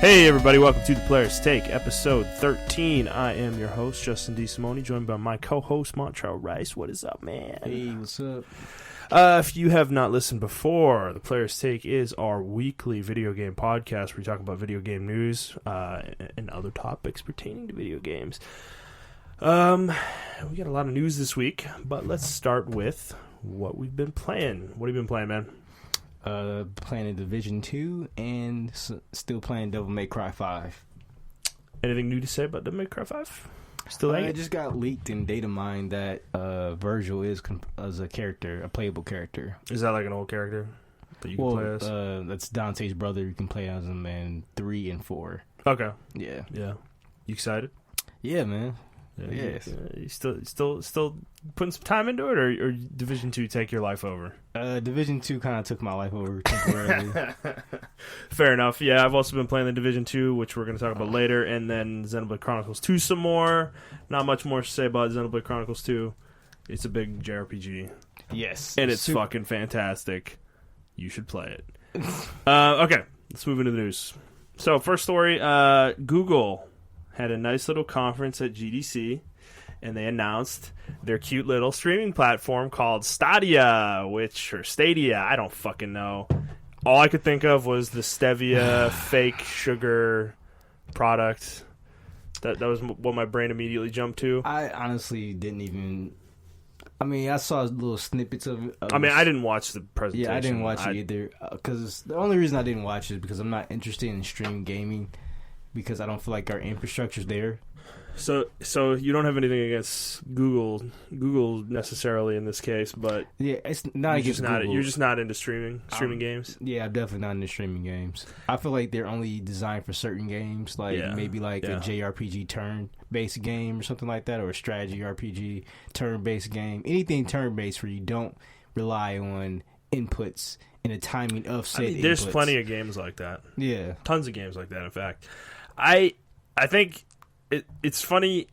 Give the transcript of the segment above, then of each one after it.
Hey everybody, welcome to The Player's Take, episode 13. I am your host, Justin D. Simone, joined by my co-host, Montrell Rice. What is up, man? Hey, what's up? If you have not listened before, The Player's Take is our weekly video game podcast where we talk about video game news and other topics pertaining to video games. We got a lot of news this week, but let's start with what we've been playing. What have you been playing, man? Playing Division 2 and still playing Devil May Cry 5. Anything new to say about Devil May Cry 5? Still It just got leaked in data mine that Virgil is as a character, a playable character. Is that like an old character that you can play as? That's Dante's brother. You can play as him in 3 and 4. Okay. Yeah. You excited? Yeah, man. Yeah. You still putting some time into it, or Division 2 take your life over? Division 2 kind of took my life over temporarily. Fair enough. Yeah, I've also been playing the Division 2, which we're going to talk about later, and then Xenoblade Chronicles 2 some more. Not much more to say about Xenoblade Chronicles 2. It's a big JRPG. Yes. And it's fucking fantastic. You should play it. Okay, let's move into the news. So, first story, Google had a nice little conference at GDC, and they announced their cute little streaming platform called Stadia, or Stadia, I don't fucking know. All I could think of was the stevia fake sugar product. That was what my brain immediately jumped to. I honestly didn't even... I mean, I saw little snippets of it. I didn't watch the presentation. Yeah, I didn't watch it either. Because the only reason I didn't watch it is because I'm not interested in stream gaming. Because I don't feel like our infrastructure's there. So you don't have anything against Google necessarily in this case, but yeah, it's not against Google. You're just not into streaming games. Yeah, I'm definitely not into streaming games. I feel like they're only designed for certain games, like maybe a JRPG turn-based game or something like that, or a strategy RPG turn-based game. Anything turn-based where you don't rely on inputs and the timing of said there's inputs. plenty of games like that. Yeah, tons of games like that. In fact, I think it's funny.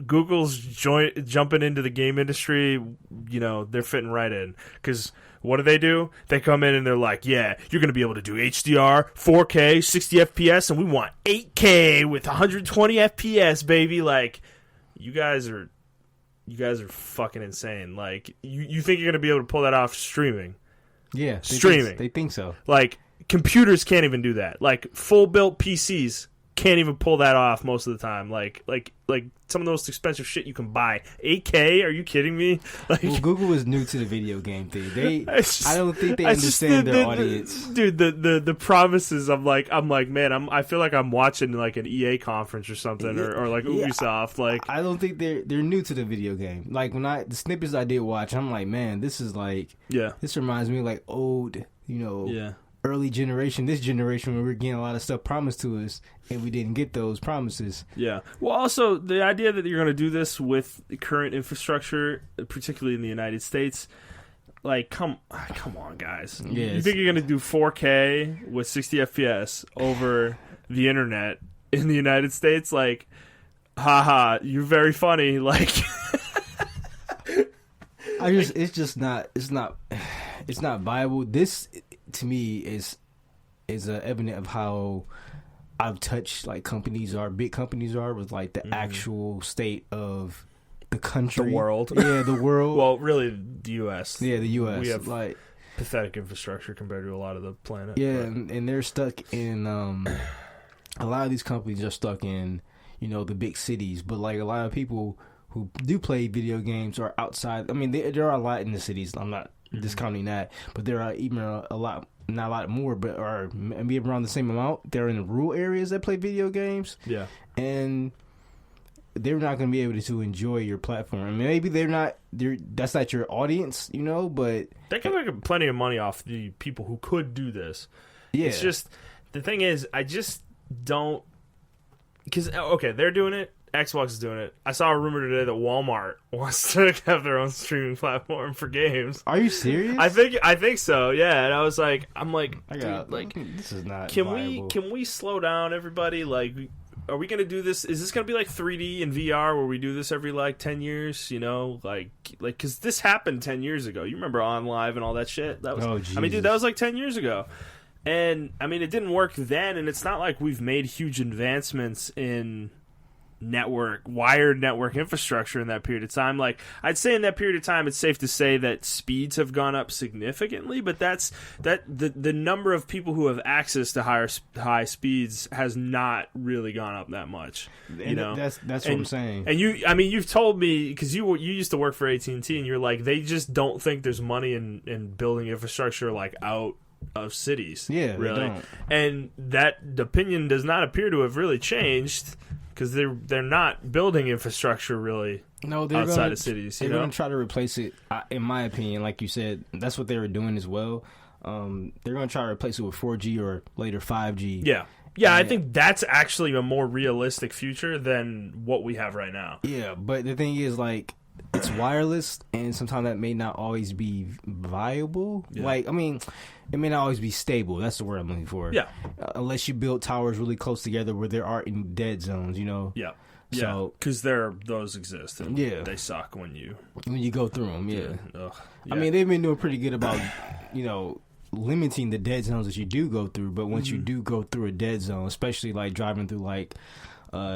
Google's jumping into the game industry. You know, they're fitting right in because what do? They come in and they're like, "Yeah, you're going to be able to do HDR, 4K, 60 FPS, and we want 8K with 120 FPS, baby." Like, you guys are fucking insane. Like, you think you're going to be able to pull that off streaming? Yeah, streaming. They think so. Like, computers can't even do that. Like, full built PCs can't even pull that off most of the time. Like some of the most expensive shit you can buy. 8K? Are you kidding me? Like, well, Google is new to the video game thing. I don't think they understand their audience. Dude, the promises. I'm like, man, I feel like I'm watching like an EA conference or something, or like Ubisoft. Like, I don't think they're new to the video game. Like the snippets I did watch, I'm like, man, this is like, this reminds me of like old, early generation, this generation, where we're getting a lot of stuff promised to us and we didn't get those promises. Yeah. Well, also the idea that you're going to do this with the current infrastructure, particularly in the United States, like, come on, guys. Yeah, you think you're going to do 4K with 60 FPS over the internet in the United States? Like, haha, you're very funny. Like, it's not viable. This, to me, is evident of how out of touch like big companies are with like the actual state of the country, the world. Yeah, the world. Well, really, the U.S. Yeah, the U.S. We have like pathetic infrastructure compared to a lot of the planet. Yeah, and they're stuck in. A lot of these companies are stuck in, the big cities, but like a lot of people who do play video games are outside. I mean, there are a lot in the cities. I'm not discounting that, but there are even a lot, not a lot more, but are maybe around the same amount. They're in the rural areas that play video games. Yeah, and they're not going to be able to enjoy your platform. I mean, maybe that's not your audience, but they can make plenty of money off the people who could do this. Yeah, it's just the thing is, I just don't, because they're doing it. Xbox is doing it. I saw a rumor today that Walmart wants to have their own streaming platform for games. Are you serious? I think so. Yeah, and I was like, this is not. Can we slow down, everybody? Like, are we gonna do this? Is this gonna be like 3D and VR, where we do this every like 10 years? Like because this happened 10 years ago. You remember On Live and all that shit? That was, oh, Jesus. I mean, dude, that was like 10 years ago. And I mean, it didn't work then, and it's not like we've made huge advancements in wired network infrastructure in that period of time. Like, I'd say in that period of time, it's safe to say that speeds have gone up significantly, but the number of people who have access to high speeds has not really gone up that much. You know, that's what I'm saying. And you've told me, because you used to work for AT&T, and you're like, they just don't think there's money in building infrastructure like out of cities. Yeah, really. they don't. And that opinion does not appear to have really changed. Because they're not building infrastructure really outside of cities. They're going to try to replace it, in my opinion, like you said. That's what they were doing as well. They're going to try to replace it with 4G or later 5G. Yeah. Yeah, I think that's actually a more realistic future than what we have right now. Yeah, but the thing is, like, it's wireless, and sometimes that may not always be viable. Yeah. Like, I mean, it may not always be stable. That's the word I'm looking for. Yeah. Unless you build towers really close together where there are dead zones, you know? Yeah. So, because those exist, and they suck when you go through them, yeah. Yeah. I mean, they've been doing pretty good about, limiting the dead zones that you do go through, but once you do go through a dead zone, especially, like, driving through, like,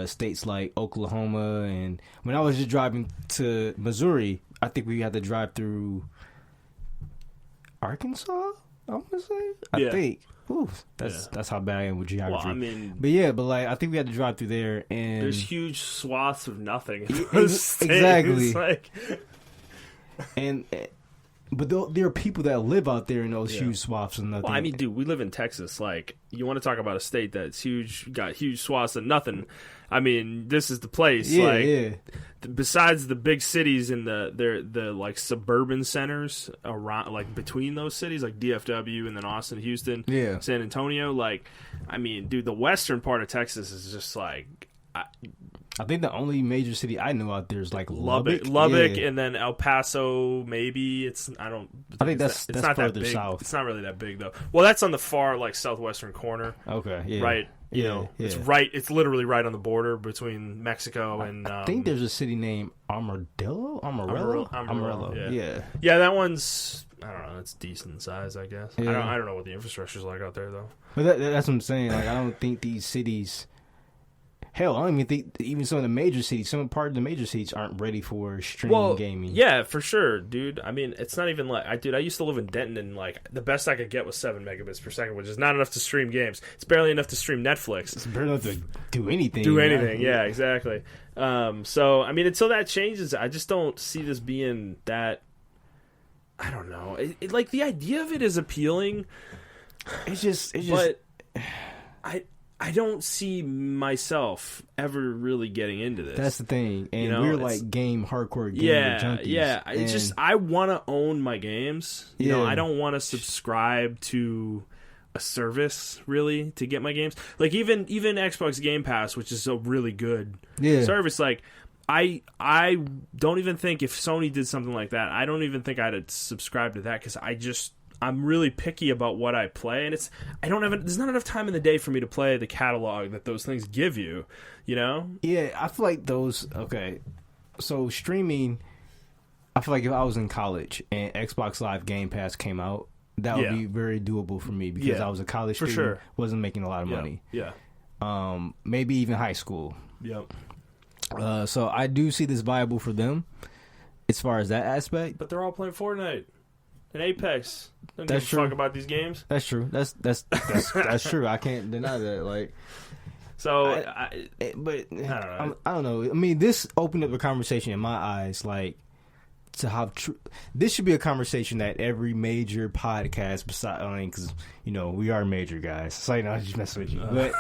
states like Oklahoma, and when I was just driving to Missouri, I think we had to drive through Arkansas, I want to say. I think. Oof, that's how bad I am with geography. Well, I mean, but like, I think we had to drive through there, and there's huge swaths of nothing. Exactly. Like... But there are people that live out there in those huge swaths and nothing. Well, I mean, dude, we live in Texas. Like, you want to talk about a state that's huge, got huge swaths of nothing. I mean, this is the place. Besides the big cities and the like suburban centers around, like between those cities, like DFW and then Austin, Houston, San Antonio. Like, I mean, dude, the western part of Texas is just like. I think the only major city I know out there is like Lubbock, and then El Paso. Maybe I think that's not further that big. south. It's not really that big though. Well, that's on the far like southwestern corner. Okay, yeah, right. It's right. It's literally right on the border between Mexico and. I think there's a city named Amarillo. Yeah. That one's. I don't know. It's decent size, I guess. Yeah. I don't know what the infrastructure's like out there though. But that's what I'm saying. Like, I don't think these cities. Hell, I don't even think even some of the major cities, some part of the major cities aren't ready for streaming gaming. Yeah, for sure, dude. I mean, it's not even like I used to live in Denton, and like the best I could get was 7 megabits per second, which is not enough to stream games. It's barely enough to stream Netflix. It's barely enough to do anything. Yeah, exactly. So I mean, until that changes, I just don't see this being that. I don't know. Like the idea of it is appealing. It's just. But I don't see myself ever really getting into this. That's the thing. And we're like hardcore game junkies. Yeah. It's just, I want to own my games. You know, I don't want to subscribe to a service, really, to get my games. Like, even Xbox Game Pass, which is a really good service, like, I don't even think if Sony did something like that, I don't even think I'd subscribe to that, because I'm really picky about what I play, and there's not enough time in the day for me to play the catalog that those things give you, you know? Yeah, I feel like so streaming, I feel like if I was in college and Xbox Live Game Pass came out, that would be very doable for me, because I was a college student, sure. Wasn't making a lot of money. Yeah. Maybe even high school. Yep. So I do see this viable for them as far as that aspect. But they're all playing Fortnite. And Apex. Don't That's give a true. fuck about these games. That's true. That's true. I can't deny that. Like, so, I don't know. I mean, this opened up a conversation in my eyes, like, to have this should be a conversation that every major podcast, besides, I mean, because we are major guys. So I just mess with you, but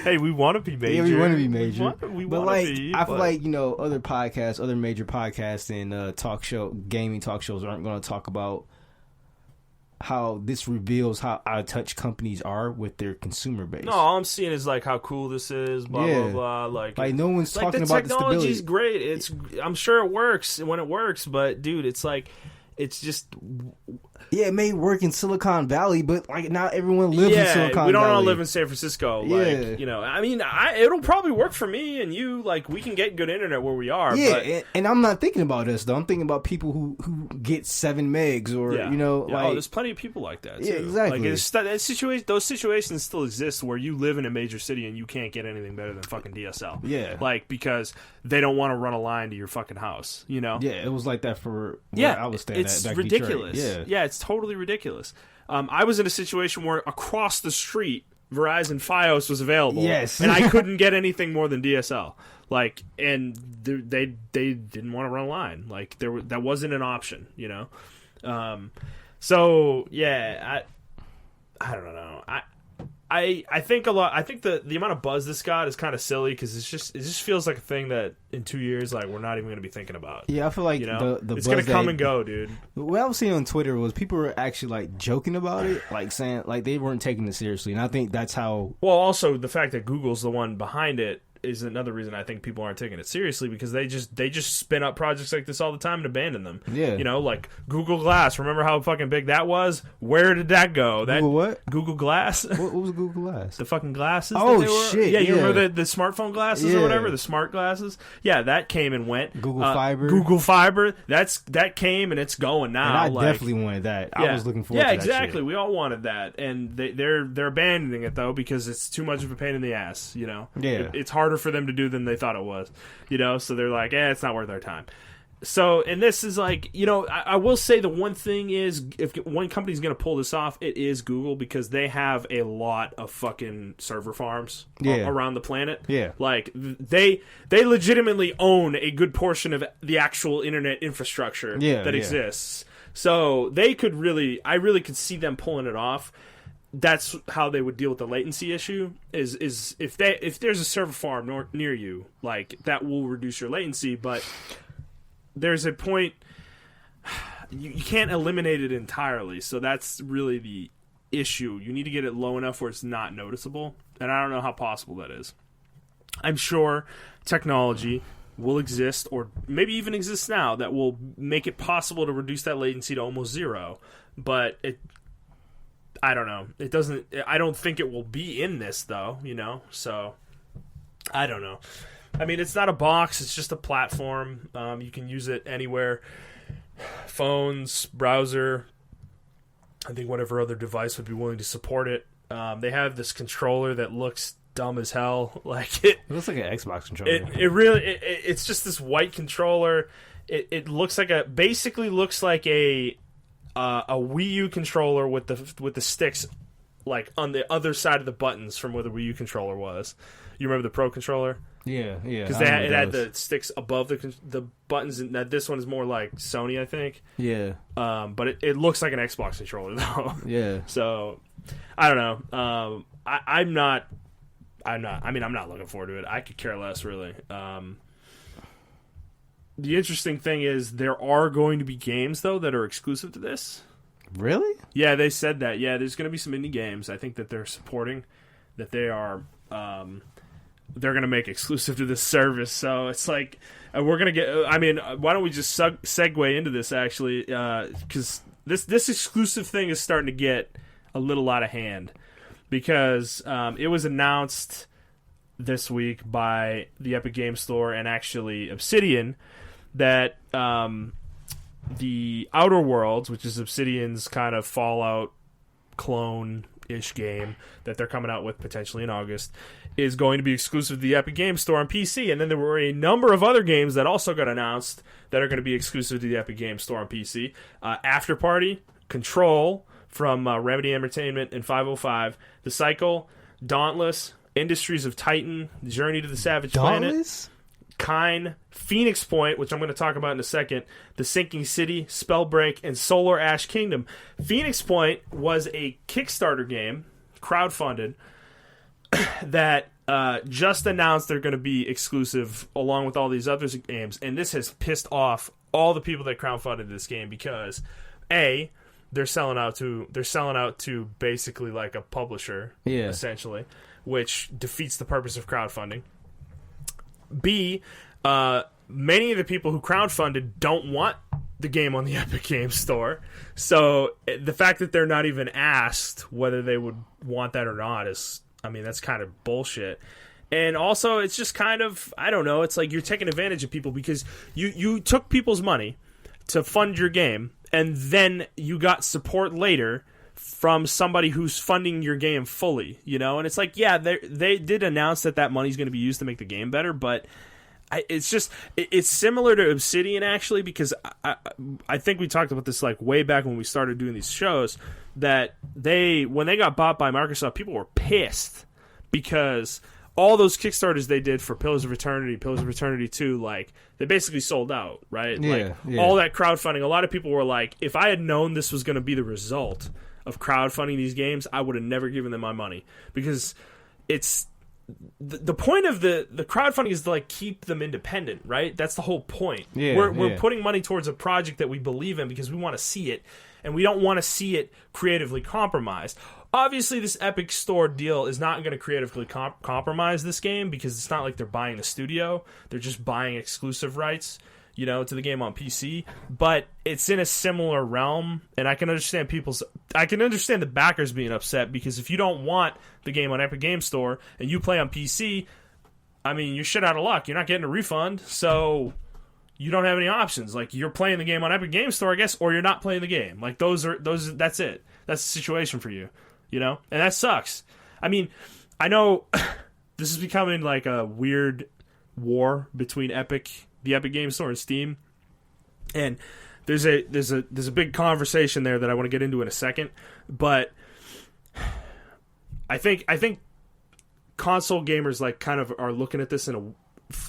hey, we want to be major. Yeah, we want to be major. We but want like, to be. I feel like other podcasts, other major podcasts and gaming talk shows aren't going to talk about how this reveals how out of touch companies are with their consumer base. No, all I'm seeing is like how cool this is, blah blah blah. Like no one's talking about the stability. The technology's great. I'm sure it works when it works, but dude, it's like, it's just Yeah, it may work in Silicon Valley, but like not everyone lives in Silicon Valley. We don't all live in San Francisco. Like, you know, I mean, it'll probably work for me and you. Like, we can get good internet where we are. Yeah, but... and I'm not thinking about us though. I'm thinking about people who get 7 megs or you know, like there's plenty of people like that. Too. Yeah, exactly. Like, those situations still exist where you live in a major city and you can't get anything better than fucking DSL. Yeah, like because they don't want to run a line to your fucking house. You know. Yeah, it was like that for where I was staying. It's back ridiculous. Yeah, it's totally ridiculous. I was in a situation where across the street, Verizon Fios was available. Yes. And I couldn't get anything more than DSL. Like, and they didn't want to run a line. Like, that wasn't an option, you know? So, yeah, I don't know. I think a lot. I think the amount of buzz this got is kind of silly because it just feels like a thing that in 2 years, like, we're not even going to be thinking about. Yeah, I feel like you know? it's going to come and go, dude. What I was seeing on Twitter was people were actually like joking about it, like saying like they weren't taking it seriously, and I think that's how. Well, also the fact that Google's the one behind it is another reason I think people aren't taking it seriously because they just spin up projects like this all the time and abandon them. Yeah, you know, like Google Glass. Remember how fucking big that was? Where did that go? Google what? Google Glass. What was Google Glass? The fucking glasses. Oh that they were? shit! Yeah, you remember the smartphone glasses or whatever, the smart glasses? Yeah, that came and went. Google Fiber. Google Fiber. That came and it's going now. And I definitely wanted that. Yeah. I was looking forward to that. Yeah, exactly. Shit. We all wanted that, and they're abandoning it though because it's too much of a pain in the ass. You know. Yeah. It's harder for them to do than they thought it was, you know, so they're like, it's not worth our time. So, and this is like, you know, I will say the one thing is, if one company's going to pull this off, it is Google because they have a lot of fucking server farms around the planet. Yeah. Like, they legitimately own a good portion of the actual internet infrastructure that exists. So, they could I really could see them pulling it off. That's how they would deal with the latency issue. Is if there's a server farm near you, like that will reduce your latency. But there's a point you can't eliminate it entirely. So that's really the issue. You need to get it low enough where it's not noticeable, and I don't know how possible that is. I'm sure technology will exist, or maybe even exists now, that will make it possible to reduce that latency to almost zero. But I don't know. It doesn't. I don't think it will be in this though. You know. So I don't know. I mean, it's not a box. It's just a platform. You can use it anywhere. Phones, browser. I think whatever other device would be willing to support it. They have this controller that looks dumb as hell. Like it looks like an Xbox controller. It's just this white controller. It looks like basically looks like a Wii U controller with the sticks like on the other side of the buttons from where the Wii U controller was. You remember the Pro controller? Yeah. Because it had the sticks above the buttons, and this one is more like Sony, I think. Yeah. But it looks like an Xbox controller though. Yeah. So I don't know. I'm not looking forward to it. I could care less, really. The interesting thing is there are going to be games, though, that are exclusive to this. Really? Yeah, they said that. Yeah, there's going to be some indie games I think that they're supporting, that they are they're going to make exclusive to this service. So it's like we're going to get... I mean, why don't we just segue into this, actually, because this exclusive thing is starting to get a little out of hand because it was announced this week by the Epic Games Store and actually Obsidian that the Outer Worlds, which is Obsidian's kind of Fallout clone-ish game that they're coming out with potentially in August, is going to be exclusive to the Epic Games Store on PC. And then there were a number of other games that also got announced that are going to be exclusive to the Epic Games Store on PC. After Party, Control from Remedy Entertainment and 505, The Cycle, Dauntless, Industries of Titan, Journey to the Savage Dauntless? Planet, Kine, Phoenix Point, which I'm going to talk about in a second, The Sinking City, Spellbreak, and Solar Ash Kingdom. Phoenix Point was a Kickstarter game, crowdfunded, that just announced they're going to be exclusive along with all these other games, and this has pissed off all the people that crowdfunded this game because, A, they're selling out to basically like a publisher, essentially, which defeats the purpose of crowdfunding. B, many of the people who crowdfunded don't want the game on the Epic Games Store. So the fact that they're not even asked whether they would want that or not is, I mean, that's kind of bullshit. And also, it's just kind of, I don't know, it's like you're taking advantage of people because you took people's money to fund your game, and then you got support later from somebody who's funding your game fully, you know? And it's like, yeah, they did announce that money's going to be used to make the game better, but it's similar to Obsidian, actually, because I think we talked about this like way back when we started doing these shows, that when they got bought by Microsoft, people were pissed because all those Kickstarters they did for Pillars of Eternity 2, like, they basically sold out, right? All that crowdfunding, a lot of people were like, if I had known this was going to be the result of crowdfunding these games, I would have never given them my money. Because it's... The point of the crowdfunding is to, like, keep them independent, right? That's the whole point. We're putting money towards a project that we believe in because we want to see it, and we don't want to see it creatively compromised. Obviously, this Epic Store deal is not going to creatively compromise this game because it's not like they're buying the studio. They're just buying exclusive rights, you know, to the game on PC. But it's in a similar realm, and I can understand the backers being upset because if you don't want the game on Epic Game Store and you play on PC, I mean, you're shit out of luck. You're not getting a refund, so you don't have any options. Like, you're playing the game on Epic Game Store, I guess, or you're not playing the game. Like, that's it. That's the situation for you. You know? And that sucks. I mean, I know this is becoming like a weird war between the Epic Game Store and Steam. And there's a big conversation there that I want to get into in a second. But I think console gamers like kind of are looking at this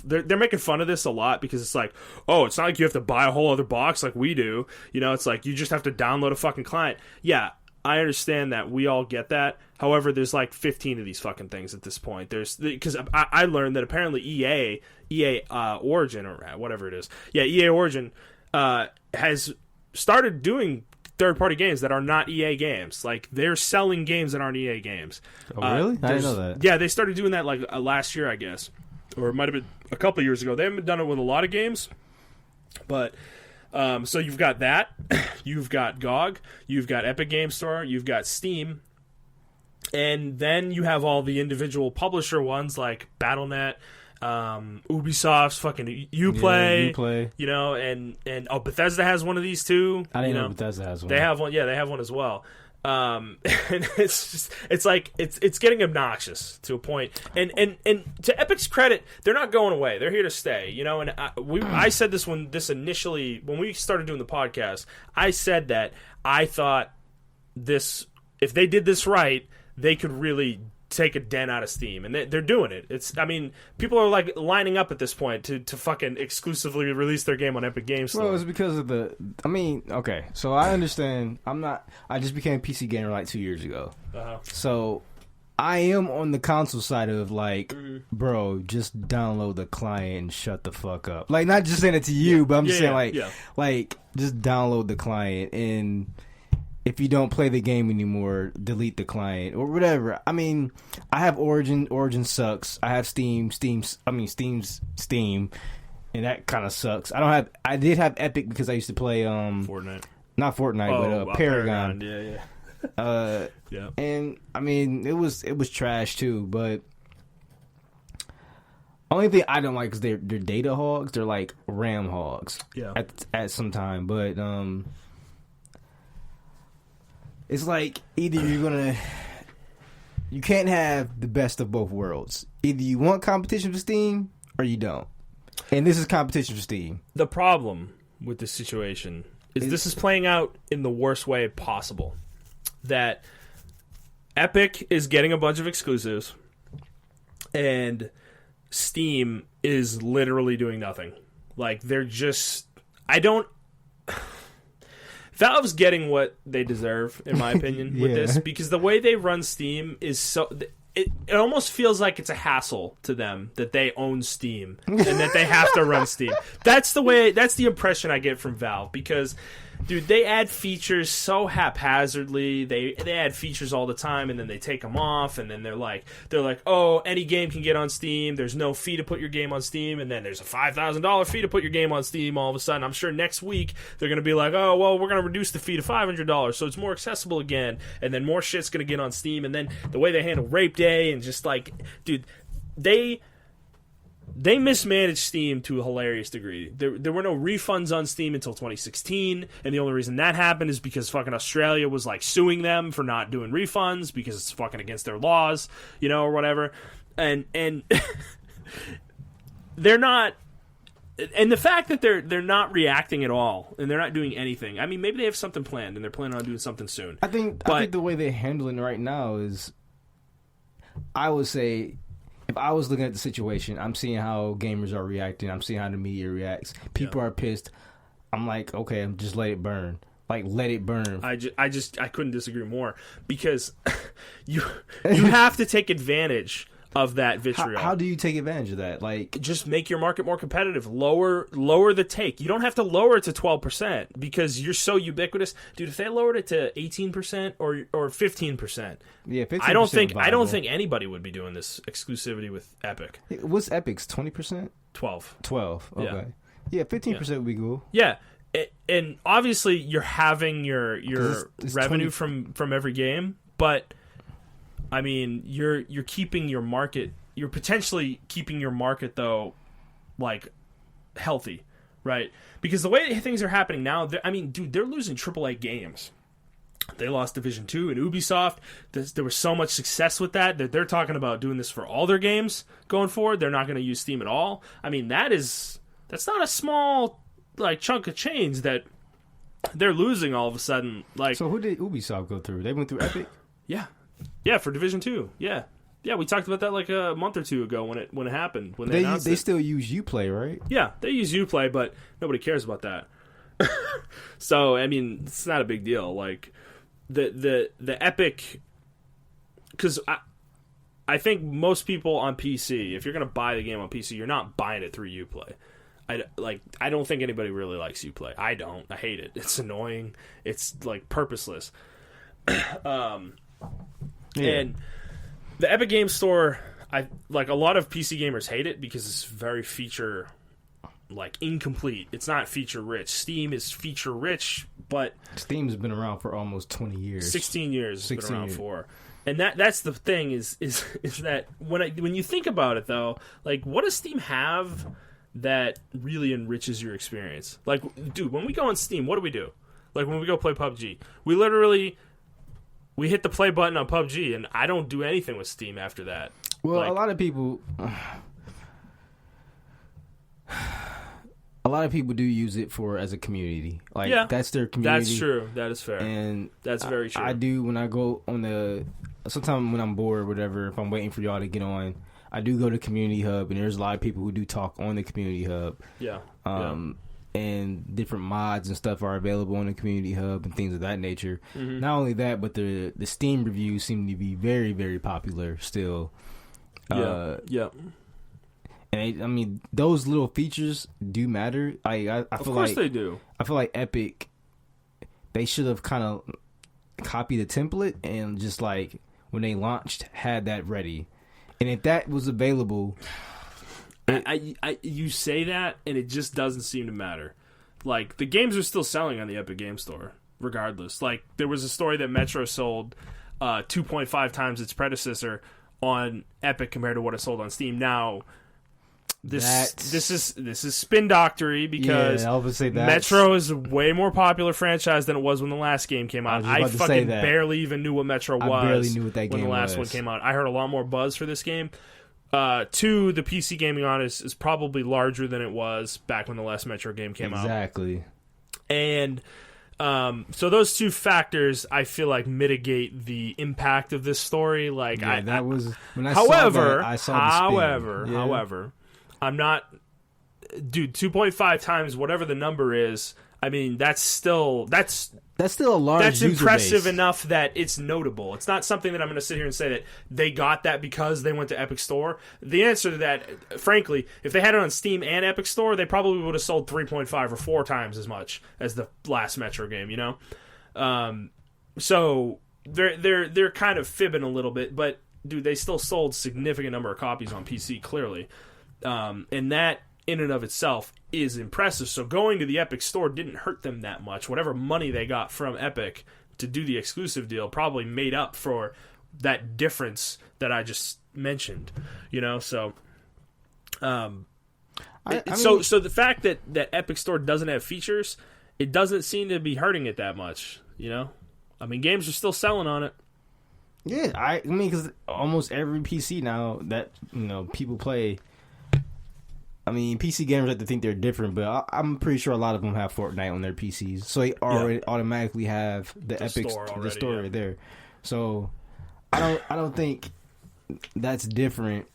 they're making fun of this a lot because it's like, oh, it's not like you have to buy a whole other box like we do. You know, it's like you just have to download a fucking client. Yeah, I understand that. We all get that. However, there's like 15 of these fucking things at this point. Because I learned that apparently EA Origin, or whatever it is, EA Origin has started doing third-party games that are not EA games. Like, they're selling games that aren't EA games. Oh, really? I didn't know that. Yeah, they started doing that like last year, I guess, or it might have been a couple years ago. They haven't done it with a lot of games, but. So you've got that, you've got GOG, you've got Epic Game Store, you've got Steam, and then you have all the individual publisher ones like Battle.net, Ubisoft's fucking Uplay, you know, and Bethesda has one of these too. I didn't know Bethesda has one. They have one, they have one as well. And it's like it's getting obnoxious to a point, and to Epic's credit, they're not going away. They're here to stay, you know. And I said this when we started doing the podcast. I said that I thought if they did this right, they could really take a dent out of Steam, and they're doing it. I mean, people are like lining up at this point to fucking exclusively release their game on Epic Games Store. Well, it's because of okay, so I understand. I just became a PC gamer like 2 years ago. So I am on the console side of like, bro, just download the client and shut the fuck up. Like, not just saying it to you, but I'm just saying like just download the client, and if you don't play the game anymore, delete the client or whatever. I mean, I have Origin. Origin sucks. I have Steam. Steam's Steam, and that kind of sucks. I did have Epic because I used to play Fortnite. Not Fortnite, but Paragon. Yeah. And I mean, it was trash too. But only thing I don't like is they're data hogs. They're like RAM hogs. Yeah. At some time, but it's like either you can't have the best of both worlds. Either you want competition for Steam or you don't. And this is competition for Steam. The problem with this situation is this is playing out in the worst way possible. That Epic is getting a bunch of exclusives and Steam is literally doing nothing. Like, they're just... Valve's getting what they deserve, in my opinion, with this, because the way they run Steam is so... It almost feels like it's a hassle to them that they own Steam and that they have to run Steam. That's the impression I get from Valve, because dude, they add features so haphazardly. They add features all the time, and then they take them off, and then they're like, oh, any game can get on Steam. There's no fee to put your game on Steam, and then there's a $5,000 fee to put your game on Steam. All of a sudden, I'm sure next week they're gonna be like, oh, well, we're gonna reduce the fee to $500, so it's more accessible again, and then more shit's gonna get on Steam, and then the way they handle Rape Day, and just like, dude, They mismanaged Steam to a hilarious degree. There were no refunds on Steam until 2016, and the only reason that happened is because fucking Australia was like suing them for not doing refunds because it's fucking against their laws, or whatever. And they're not. And the fact that they're not reacting at all and they're not doing anything. I mean, maybe they have something planned and they're planning on doing something soon. I think the way they're handling it right now is, I would say, if I was looking at the situation, I'm seeing how gamers are reacting. I'm seeing how the media reacts. People are pissed. I'm like, okay, just let it burn. Like, let it burn. I couldn't disagree more, because you have to take advantage of that vitriol. How do you take advantage of that? Like, just make your market more competitive. Lower the take. You don't have to lower it to 12% because you're so ubiquitous, dude. If they lowered it to 18% or 15%, yeah, 15%. I don't think anybody would be doing this exclusivity with Epic. What's Epic's 20%? 12. 12. Okay. Yeah, 15% would be cool. Yeah. And obviously you're having your it's revenue from every game, but I mean, you're keeping your market. You're potentially keeping your market, though, like, healthy, right? Because the way things are happening now, I mean, dude, they're losing AAA games. They lost Division 2 and Ubisoft. There was so much success with that they're talking about doing this for all their games going forward. They're not going to use Steam at all. I mean, that's not a small like chunk of change that they're losing all of a sudden. Like, so who did Ubisoft go through? They went through Epic. Yeah, for Division 2. Yeah, we talked about that like a month or two ago when it happened. When they announced they still use Uplay, right? Yeah, they use Uplay, but nobody cares about that. So I mean, it's not a big deal. Like the Epic, because I think most people on PC, if you're gonna buy the game on PC, you're not buying it through Uplay. I don't think anybody really likes Uplay. I don't. I hate it. It's annoying. It's like purposeless. And the Epic Games Store, a lot of PC gamers hate it because it's very feature incomplete. It's not feature rich. Steam is feature rich, but Steam's been around for almost 20 years. 16 years it's been around for. And that's the thing is that when you think about it though, like, what does Steam have that really enriches your experience? Like, dude, when we go on Steam, what do we do? Like, when we go play PUBG, we hit the play button on PUBG, and I don't do anything with Steam after that. Well, a lot of people do use it as a community. Like, that's their community. That's true. That is fair. And that's very true. I do when I go on sometimes when I'm bored or whatever, if I'm waiting for y'all to get on, I do go to Community Hub, and there's a lot of people who do talk on the Community Hub. Yeah. And different mods and stuff are available on the Community Hub and things of that nature. Mm-hmm. Not only that, but the Steam reviews seem to be very, very popular still. Yeah. And I mean, those little features do matter. I feel like, of course they do. I feel like Epic, they should have kind of copied the template and just like when they launched, had that ready. And if that was available. You say that, and it just doesn't seem to matter. Like, the games are still selling on the Epic Game Store, regardless. Like, there was a story that Metro sold 2.5 times its predecessor on Epic compared to what it sold on Steam. Now, this is spin doctory because Metro is a way more popular franchise than it was when the last game came out. I fucking barely even knew what Metro was. I barely knew what that game was when the last one came out. I heard a lot more buzz for this game. Two, the PC gaming audience is probably larger than it was back when the last Metro game came out. Exactly. And so those two factors, I feel like, mitigate the impact of this story. Like, yeah, that was when I however, saw that, I saw the spin. However, I'm not, dude. 2.5 times whatever the number is. I mean, that's still a large. That's user impressive base. enough that it's notable. It's not something that I'm going to sit here and say that they got that because they went to Epic Store. The answer to that, frankly, if they had it on Steam and Epic Store, they probably would have sold 3.5 or 4 times as much as the last Metro game. You know, so they're kind of fibbing a little bit, but dude, they still sold significant number of copies on PC clearly, and that in and of itself is impressive. So going to the Epic Store didn't hurt them that much. Whatever money they got from Epic to do the exclusive deal probably made up for that difference that I just mentioned. You know, so so the fact that Epic Store doesn't have features, it doesn't seem to be hurting it that much. You know, I mean, games are still selling on it. Yeah, I mean, because almost every PC now that people play. I mean, PC gamers have to think they're different, but I'm pretty sure a lot of them have Fortnite on their PCs, so they already automatically have the Epic store there. So I don't think that's different.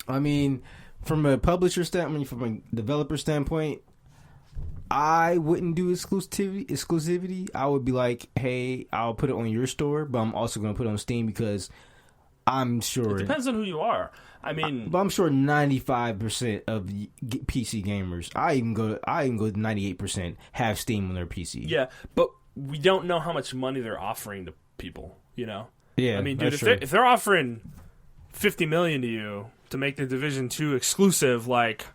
I mean, from a publisher standpoint, from a developer standpoint, I wouldn't do exclusivity. I would be like, hey, I'll put it on your store, but I'm also going to put it on Steam because I'm sure... It depends on who you are. I mean... But I'm sure 95% of PC gamers, I even go to 98%, have Steam on their PC. Yeah, but we don't know how much money they're offering to people, you know? Yeah, I mean, dude, if they're offering $50 million to you to make the Division 2 exclusive, like...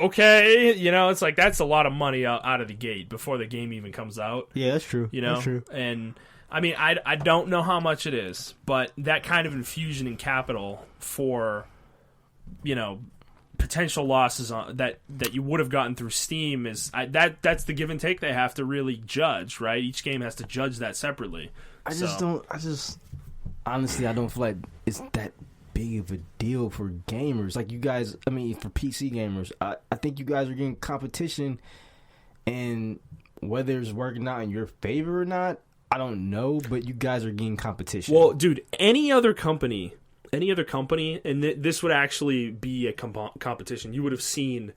Okay, you know, it's like that's a lot of money out of the gate before the game even comes out. Yeah, that's true. You know, that's true. And I mean, I don't know how much it is, but that kind of infusion in capital for, you know, potential losses that you would have gotten through Steam that's the give and take they have to really judge, right? Each game has to judge that separately. Honestly, I don't feel like it's that big of a deal for gamers. Like you guys, I mean, for PC gamers, I think you guys are getting competition, and whether it's working out in your favor or not, I don't know, but you guys are getting competition. Well, dude, any other company, and this would actually be a competition, you would have seen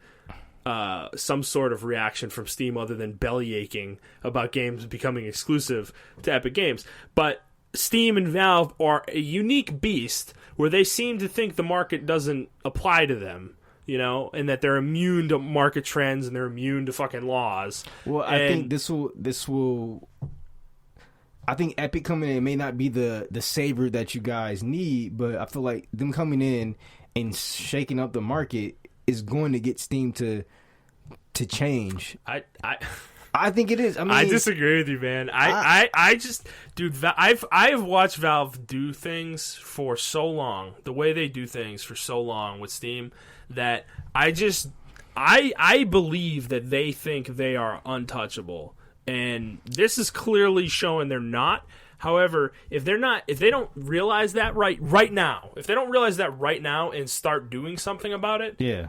some sort of reaction from Steam other than belly aching about games becoming exclusive to Epic Games. But Steam and Valve are a unique beast where they seem to think the market doesn't apply to them, you know, and that they're immune to market trends and they're immune to fucking laws. Well, I think this will. I think Epic coming in may not be the savior that you guys need, but I feel like them coming in and shaking up the market is going to get Steam to change. I think it is. I mean, I disagree with you, man. I just, dude, I have watched Valve do things for so long, the way they do things for so long with Steam, that I believe that they think they are untouchable, and this is clearly showing they're not. However, if they don't realize that right now, and start doing something about it, yeah,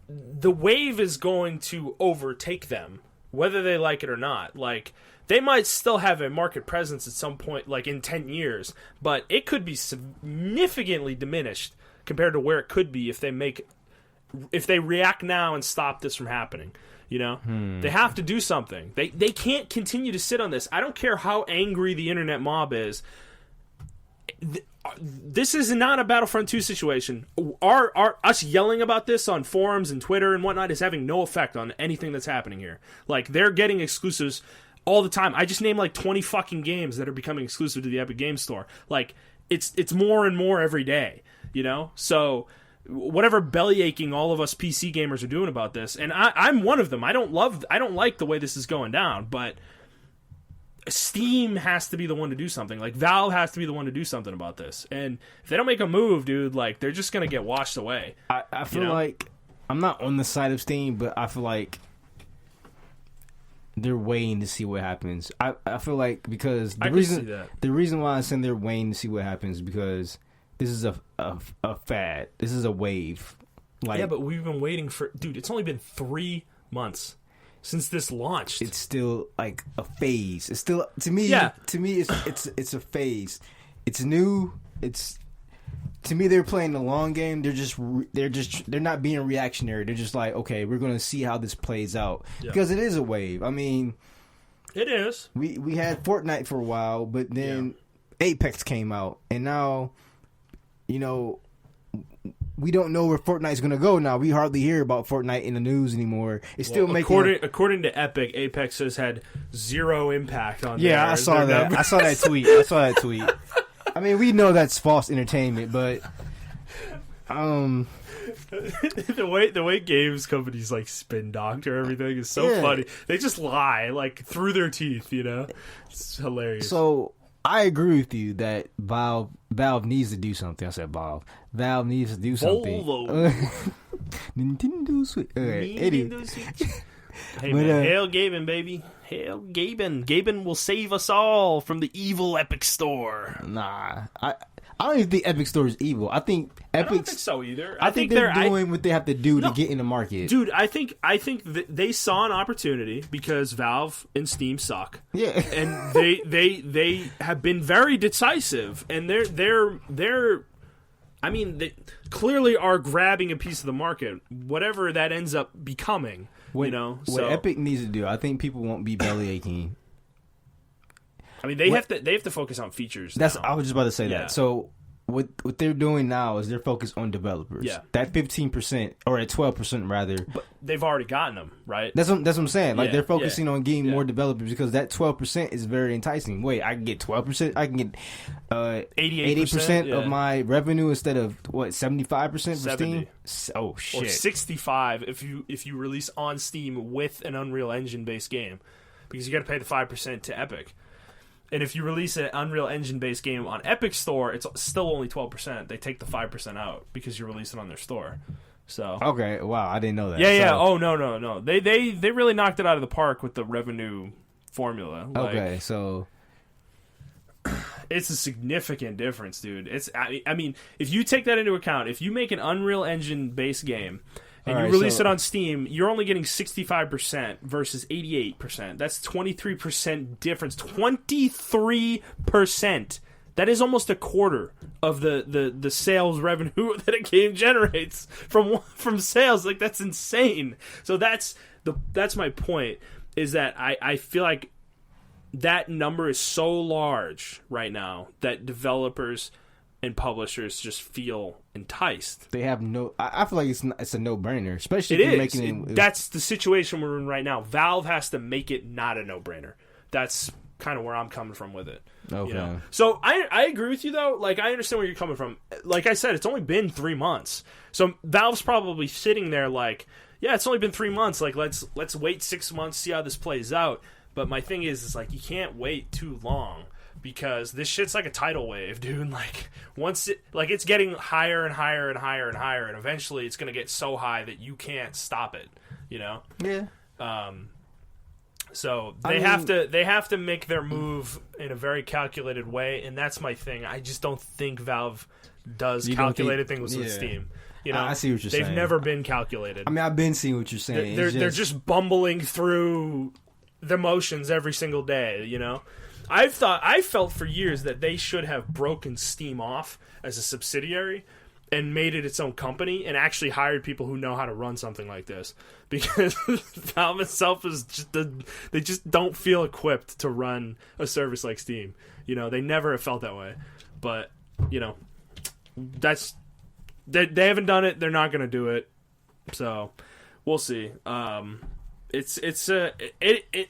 the wave is going to overtake them, whether they like it or not. Like, they might still have a market presence at some point, like in 10 years, but it could be significantly diminished compared to where it could be if they react now and stop this from happening. You know, They have to do something. They can't continue to sit on this. I don't care how angry the internet mob is. This is not a Battlefront 2 situation. Us yelling about this on forums and Twitter and whatnot is having no effect on anything that's happening here. Like, they're getting exclusives all the time. I just named like 20 fucking games that are becoming exclusive to the Epic Games Store. Like, it's more and more every day, you know? So whatever belly aching all of us PC gamers are doing about this, and I'm one of them. I don't like the way this is going down, but Steam has to be the one to do something. Like, Valve has to be the one to do something about this. And if they don't make a move, dude, like, they're just going to get washed away. I feel like, I'm not on the side of Steam, but I feel like they're waiting to see what happens. I feel like, because the reason why I'm saying they're waiting to see what happens is because this is a fad. This is a wave. Like, yeah, but we've been waiting for... Dude, it's only been 3 months since this launched. It's still like a phase. It's still, to me, it's a phase. It's new. To to me, they're playing the long game. They're not being reactionary. They're just like, okay, we're going to see how this plays out because it is a wave. I mean, it is. We had Fortnite for a while, but then Apex came out, and now, you know, we don't know where Fortnite's going to go now. We hardly hear about Fortnite in the news anymore. It's still making... According to Epic, Apex has had zero impact on Yeah, I saw that. Numbers. I saw that tweet. I mean, we know that's false entertainment, but... the way games companies like spin doctor everything is so funny. They just lie like through their teeth, you know? It's hilarious. So... I agree with you that Valve needs to do something. I said Valve needs to do something. Nintendo Switch. Nintendo Switch. Hey, man, hail Gaben, baby. Hail Gaben. Gaben will save us all from the evil Epic Store. Nah, I don't even think Epic Store is evil. I don't think so either. I think they're doing what they have to do to get in the market. Dude, I think they saw an opportunity because Valve and Steam suck. Yeah. And they have been very decisive, and they're I mean, they clearly are grabbing a piece of the market, whatever that ends up becoming, you know. What Epic needs to do, I think people won't be belly aching. I mean, they have to focus on features. I was just about to say that. So what they're doing now is they're focused on developers. Yeah. That 15% or at 12% rather. But they've already gotten them, right? That's what I'm saying. Like they're focusing on getting more developers because that 12% is very enticing. Wait, I can get 12%. I can get 80% of my revenue instead of what 75% for 70. Steam. Oh shit. Or 65 if you release on Steam with an Unreal Engine based game, because you got to pay the 5% to Epic. And if you release an Unreal Engine-based game on Epic Store, it's still only 12%. They take the 5% out because you release it on their store. So okay, wow, I didn't know that. Yeah. Oh no. They really knocked it out of the park with the revenue formula. Okay, so it's a significant difference, dude. I mean, if you take that into account, if you make an Unreal Engine-based game and you release it on Steam, you're only getting 65% versus 88%. That's 23% difference. 23%. That is almost a quarter of the sales revenue that a game generates from sales. Like, that's insane. So that's my point, is that I feel like that number is so large right now that developers and publishers just feel enticed. They have no... I feel like it's a no-brainer, especially if you're making it. That's the situation we're in right now. Valve has to make it not a no-brainer. That's kind of where I'm coming from with it. Okay. You know? So I agree with you, though. Like, I understand where you're coming from. Like I said, it's only been 3 months. So Valve's probably sitting there like, yeah, it's only been 3 months. Like, let's wait 6 months, see how this plays out. But my thing is like, you can't wait too long. Because this shit's like a tidal wave, dude. Like, it's getting higher and higher and higher and higher, and eventually it's gonna get so high that you can't stop it. You know? Yeah. So they have to make their move in a very calculated way, and that's my thing. I just don't think Valve does calculated things with Steam. You know, I see what you're saying. They've never been calculated. I mean, I've been seeing what you're saying. They're just bumbling through the motions every single day. You know. I felt for years that they should have broken Steam off as a subsidiary and made it its own company and actually hired people who know how to run something like this, because Valve itself is they just don't feel equipped to run a service like Steam. You know, they never have felt that way. But, you know, they haven't done it. They're not going to do it. So we'll see. It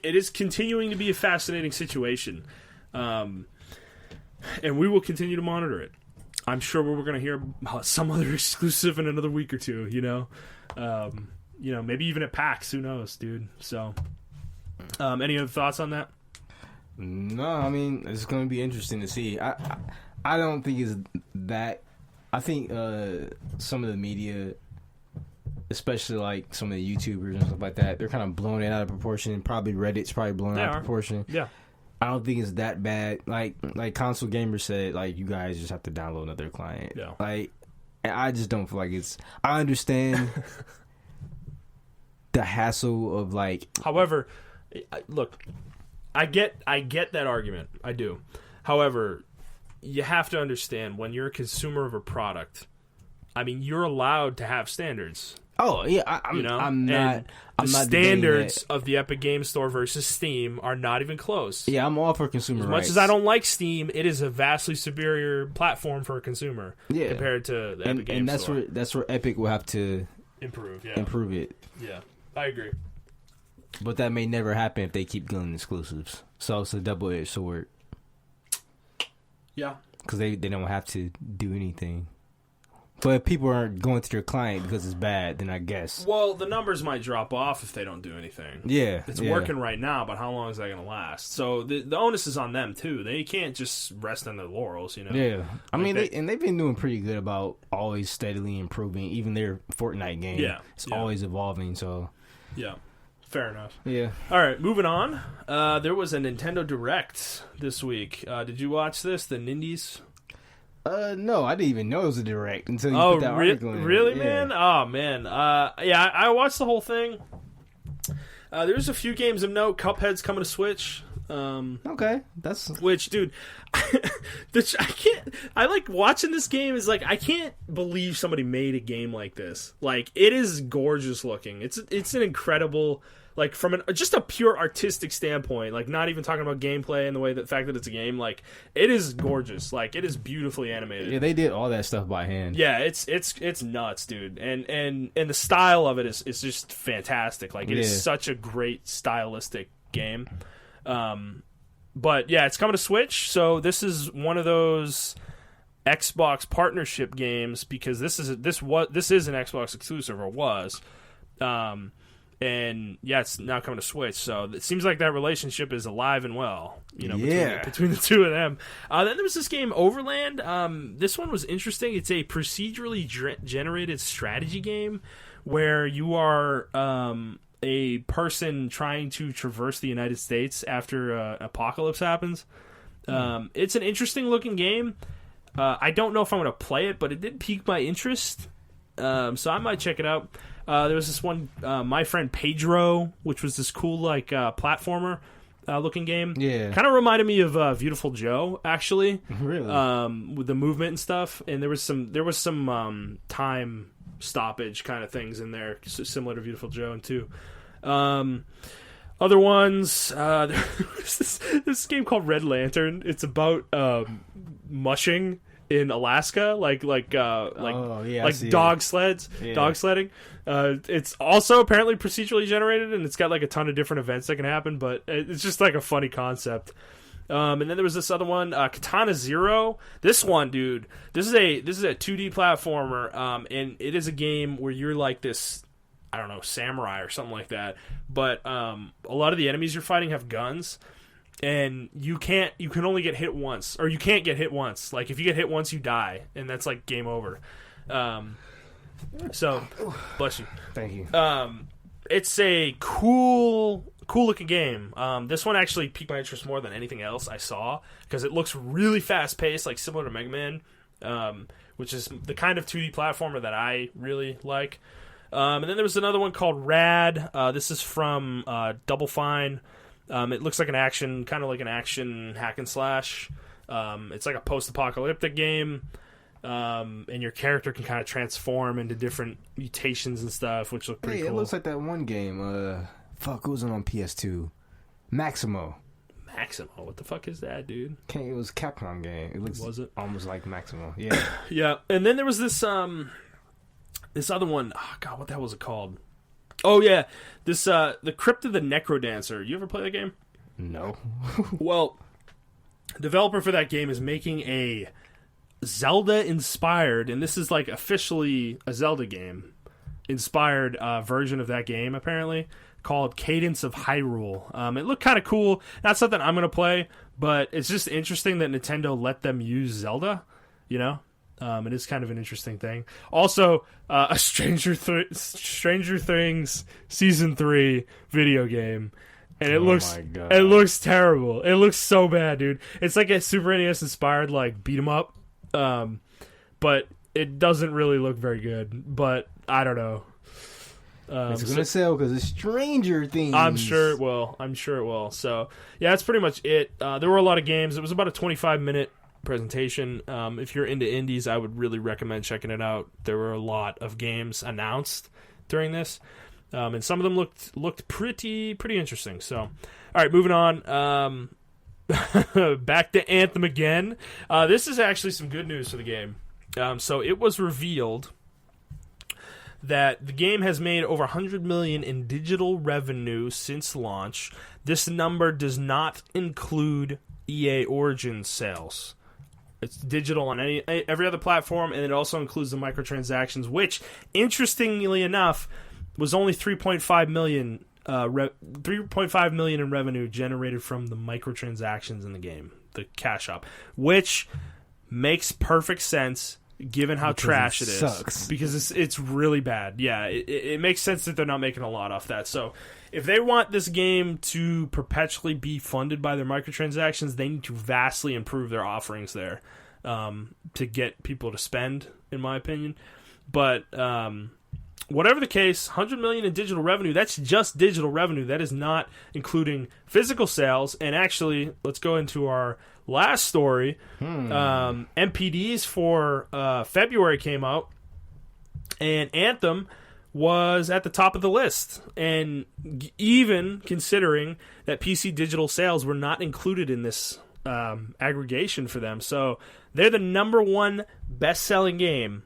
is continuing to be a fascinating situation, and we will continue to monitor it. I'm sure we're going to hear about some other exclusive in another week or two. You know, maybe even at PAX. Who knows, dude? So, any other thoughts on that? No, I mean, it's going to be interesting to see. I don't think it's that. I think some of the media, especially like some of the YouTubers and stuff like that, they're kind of blowing it out of proportion. Probably Reddit's probably blowing it out of proportion. Yeah. I don't think it's that bad. Like Console Gamer said, like, you guys just have to download another client. Yeah. Like, I just don't feel like it's... I understand the hassle of, like... However, look, I get that argument. I do. However, you have to understand when you're a consumer of a product. I mean, you're allowed to have standards. Oh yeah, I'm not. I'm not standards of the Epic Game Store versus Steam are not even close. Yeah, I'm all for consumer rights. As much as I don't like Steam, it is a vastly superior platform for a consumer compared to the Epic Game Store. And that's where Epic will have to improve it. Yeah, I agree. But that may never happen if they keep going exclusives. So it's a double-edged sword. Yeah, because they don't have to do anything. But if people aren't going to their client because it's bad, then I guess. Well, the numbers might drop off if they don't do anything. Yeah. It's working right now, but how long is that going to last? So the onus is on them, too. They can't just rest on their laurels, you know? Yeah. I mean, they've been doing pretty good about always steadily improving. Even their Fortnite game. Yeah. It's always evolving, so. Yeah. Fair enough. Yeah. All right, moving on. There was a Nintendo Direct this week. Did you watch this? The Nindies? No, I didn't even know it was a Direct until you put that article in. Really, man? Oh, man. Yeah, I watched the whole thing. There's a few games of note. Cuphead's coming to Switch. Okay, that's which, dude. I like watching this game. Is like I can't believe somebody made a game like this. Like it is gorgeous looking. It's an incredible. Like from just a pure artistic standpoint, like not even talking about gameplay and the fact that it's a game, like it is gorgeous, like it is beautifully animated. Yeah, they did all that stuff by hand. Yeah, it's nuts, dude, and the style of it is just fantastic. Like it is such a great stylistic game. But yeah, it's coming to Switch, so this is one of those Xbox partnership games because this is an Xbox exclusive or was. And yeah, it's now coming to Switch, so it seems like that relationship is alive and well, you know, between the two of them. Then there was this game, Overland. This one was interesting. It's a procedurally generated strategy game where you are a person trying to traverse the United States after an apocalypse happens. It's an interesting looking game. I don't know if I'm going to play it, but it did pique my interest, so I might check it out. There was this one, My Friend Pedro, which was this cool like platformer looking game. Yeah, kind of reminded me of Beautiful Joe, actually. Really, with the movement and stuff. And there was some time stoppage kind of things in there, similar to Beautiful Joe and 2. Other ones, there's this game called Red Lantern. It's about mushing in Alaska, like dog sledding. It's also apparently procedurally generated, and it's got like a ton of different events that can happen, but it's just like a funny concept. And then there was this other one, Katana Zero. This one, dude, this is a 2D platformer, and it is a game where you're like this, I don't know, samurai or something like that. But a lot of the enemies you're fighting have guns. And you can only get hit once, or you can't get hit once. Like if you get hit once, you die, and that's like game over. So, bless you. Thank you. It's a cool looking game. This one actually piqued my interest more than anything else I saw because it looks really fast paced, like similar to Mega Man, which is the kind of 2D platformer that I really like. And then there was another one called Rad. This is from Double Fine. It looks like an action hack and slash. It's like a post-apocalyptic game, and your character can kind of transform into different mutations and stuff, which look pretty cool. It looks like that one game. What was it on PS2? Maximo. What the fuck is that, dude? It was a Capcom game. Was it almost like Maximo? Yeah. Yeah. And then there was this other one. Oh god, what the hell was it called? Oh yeah, this the Crypt of the Necrodancer. You ever play that game? No. Well, developer for that game is making a Zelda-inspired, and this is like officially a Zelda game inspired version of that game, apparently, called Cadence of Hyrule. It looked kind of cool. Not something I'm gonna play, but it's just interesting that Nintendo let them use Zelda. You know. It is kind of an interesting thing. Also, a Stranger Things Season 3 video game. And it looks terrible. It looks so bad, dude. It's like a Super NES inspired like beat 'em up. But it doesn't really look very good. But I don't know. It's going to sell because it's Stranger Things. I'm sure it will. So, yeah, that's pretty much it. There were a lot of games. It was about a 25-minute presentation. If you're into indies, I would really recommend checking it out. There were a lot of games announced during this, and some of them looked pretty interesting. So, all right, moving on. Back to Anthem again. This is actually some good news for the game. So it was revealed that the game has made over $100 million in digital revenue since launch. This number does not include EA Origins sales. It's digital on every other platform, and it also includes the microtransactions, which, interestingly enough, was only $3.5 million. 3.5 million in revenue generated from the microtransactions in the game, the cash up, which makes perfect sense given how trash it is. Sucks. Because it's really bad. Yeah, it makes sense that they're not making a lot off that. So if they want this game to perpetually be funded by their microtransactions, they need to vastly improve their offerings there to get people to spend, in my opinion. But whatever the case, $100 million in digital revenue, that's just digital revenue. That is not including physical sales. And actually, let's go into our last story. MPDs for February came out, and Anthem was at the top of the list. And even considering that PC digital sales were not included in this aggregation for them. So they're the number one best-selling game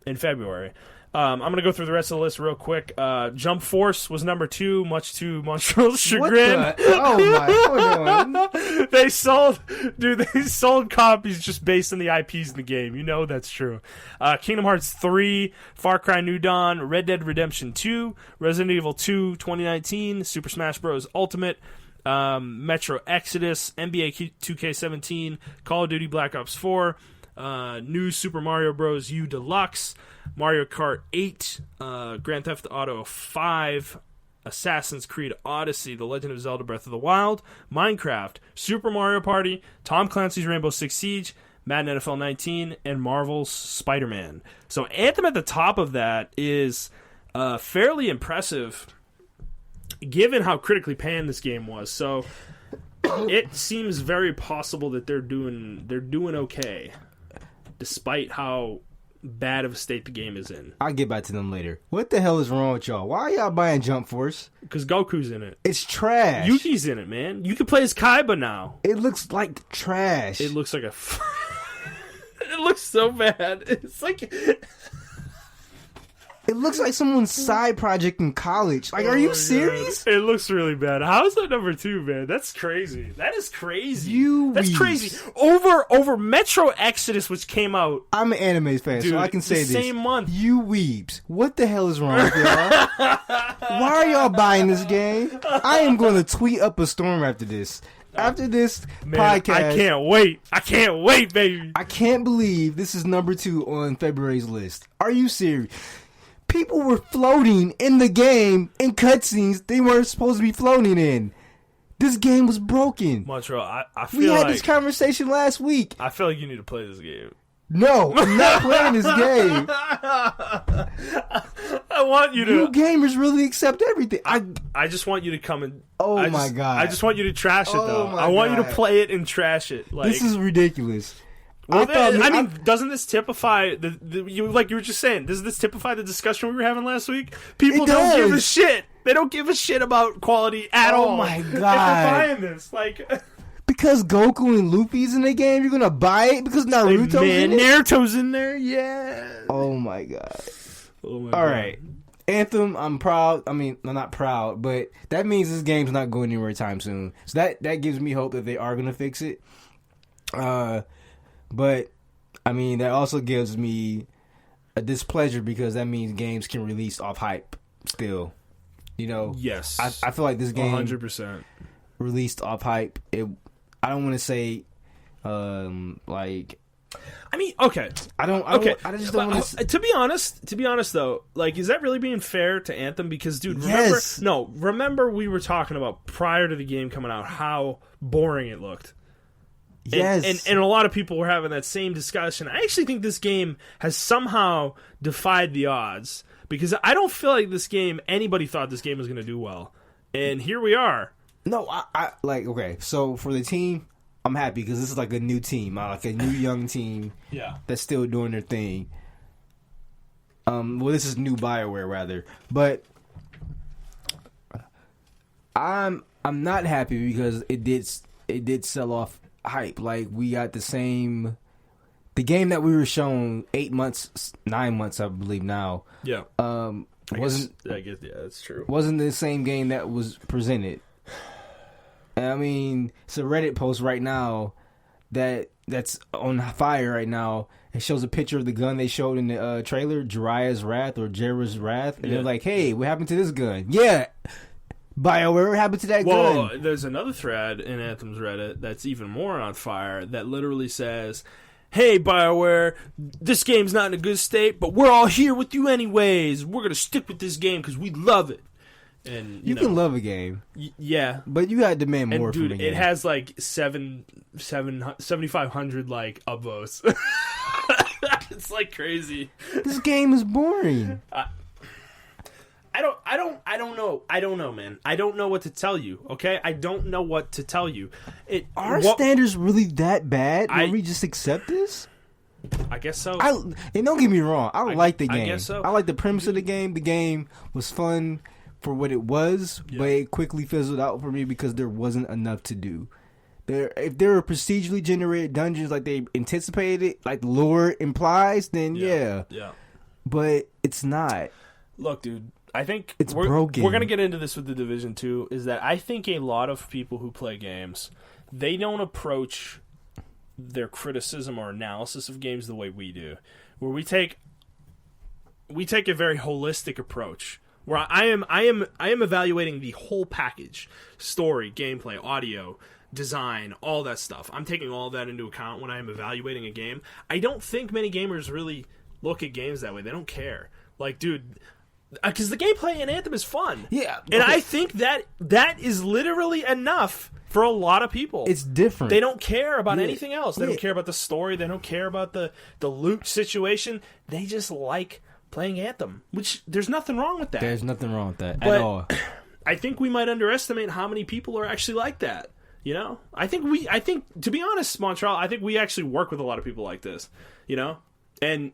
in February. I'm going to go through the rest of the list real quick. Jump Force was number 2, much to Montrell's chagrin. What the? Oh my! Hold on. They sold copies just based on the IPs in the game. You know that's true. Kingdom Hearts 3, Far Cry New Dawn, Red Dead Redemption 2, Resident Evil 2 2019, Super Smash Bros. Ultimate, Metro Exodus, NBA 2K17, Call of Duty Black Ops 4, New Super Mario Bros. U Deluxe, Mario Kart 8, Grand Theft Auto 5, Assassin's Creed Odyssey, The Legend of Zelda Breath of the Wild, Minecraft, Super Mario Party, Tom Clancy's Rainbow Six Siege, Madden NFL 19, and Marvel's Spider-Man. So Anthem at the top of that is fairly impressive given how critically panned this game was. So it seems very possible that they're doing okay, despite how bad of a state the game is in. I'll get back to them later. What the hell is wrong with y'all? Why are y'all buying Jump Force? Because Goku's in it. It's trash. Yuki's in it, man. You can play as Kaiba now. It looks like trash. It looks like a... It looks so bad. It's like... It looks like someone's side project in college. Like, are you serious? God. It looks really bad. How is that number 2, man? That's crazy. That is crazy. That's weeps. crazy. Over Metro Exodus, which came out. I'm an anime fan, dude, so I can say this. Same month. You weeps. What the hell is wrong with y'all? Why are y'all buying this game? I am going to tweet up a storm after this. After this podcast. I can't wait, baby. I can't believe this is number 2 on February's list. Are you serious? People were floating in the game in cutscenes they weren't supposed to be floating in. This game was broken. Montreal, I feel we had this conversation last week. I feel like you need to play this game. No, I'm not playing this game. I want you to. You gamers really accept everything. I just want you to come and. My God. I just want you to trash it, though. I want you to play it and trash it. Like, this is ridiculous. Well, doesn't this typify you were just saying? Does this typify the discussion we were having last week? People don't give a shit. They don't give a shit about quality at all. Oh my God! If they're buying this, like, because Goku and Luffy's in the game, you're gonna buy it because Naruto's in it. Naruto's in there, yeah. Oh my God! All right, Anthem. I'm proud. I mean, I'm not proud, but that means this game's not going anywhere anytime soon. So that gives me hope that they are gonna fix it. But, I mean, that also gives me a displeasure because that means games can release off hype still. You know? Yes. I feel like this game 100% released off hype. I don't want to say, like... I mean, okay. I just don't want to... To be honest, though, like, is that really being fair to Anthem? Because, dude, remember we were talking about prior to the game coming out how boring it looked. Yes. And a lot of people were having that same discussion. I actually think this game has somehow defied the odds because I don't feel like anybody thought this game was going to do well. And here we are. No, I okay. So for the team, I'm happy because this is like a new team, like a new young team. Yeah. That's still doing their thing. Well, this is new BioWare rather, but I'm not happy because it did sell off hype. Like we got the game that we were shown 9 months, I believe now. Yeah. I guess that's true. Wasn't the same game that was presented. I mean, it's a Reddit post right now that's on fire right now. It shows a picture of the gun they showed in the trailer, Jiraiya's Wrath or Jera's Wrath, and they're like, "Hey, what happened to this gun?" Yeah, BioWare, what happened to that gun? Well, there's another thread in Anthem's Reddit that's even more on fire that literally says, "Hey, BioWare, this game's not in a good state, but we're all here with you anyways. We're gonna stick with this game because we love it." And you can love a game, yeah, but you gotta demand more. And dude, from a game. it has like 7,500 like upvotes. It's like crazy. This game is boring. I don't know. I don't know, man. I don't know what to tell you. Okay, I don't know what to tell you. Are standards really that bad? Can we just accept this? I guess so. And don't get me wrong. I like the game. I guess so. I like the premise of the game. The game was fun for what it was, but it quickly fizzled out for me because there wasn't enough to do. If there were procedurally generated dungeons like they anticipated, like the lore implies, then yeah. But it's not. Look, dude, I think it's broken. We're gonna get into this with the Division 2. Is that I think a lot of people who play games, they don't approach their criticism or analysis of games the way we do, where we take a very holistic approach. Where I am evaluating the whole package: story, gameplay, audio, design, all that stuff. I'm taking all that into account when I am evaluating a game. I don't think many gamers really look at games that way. They don't care. Like, dude, because the gameplay in Anthem is fun. Yeah, and I think that is literally enough for a lot of people. It's different. They don't care about anything else. They don't care about the story. They don't care about the loot situation. They just like playing Anthem, which there's nothing wrong with that. There's nothing wrong with that at all. I think we might underestimate how many people are actually like that. You know, I think to be honest, Montrell, I think we actually work with a lot of people like this. You know, and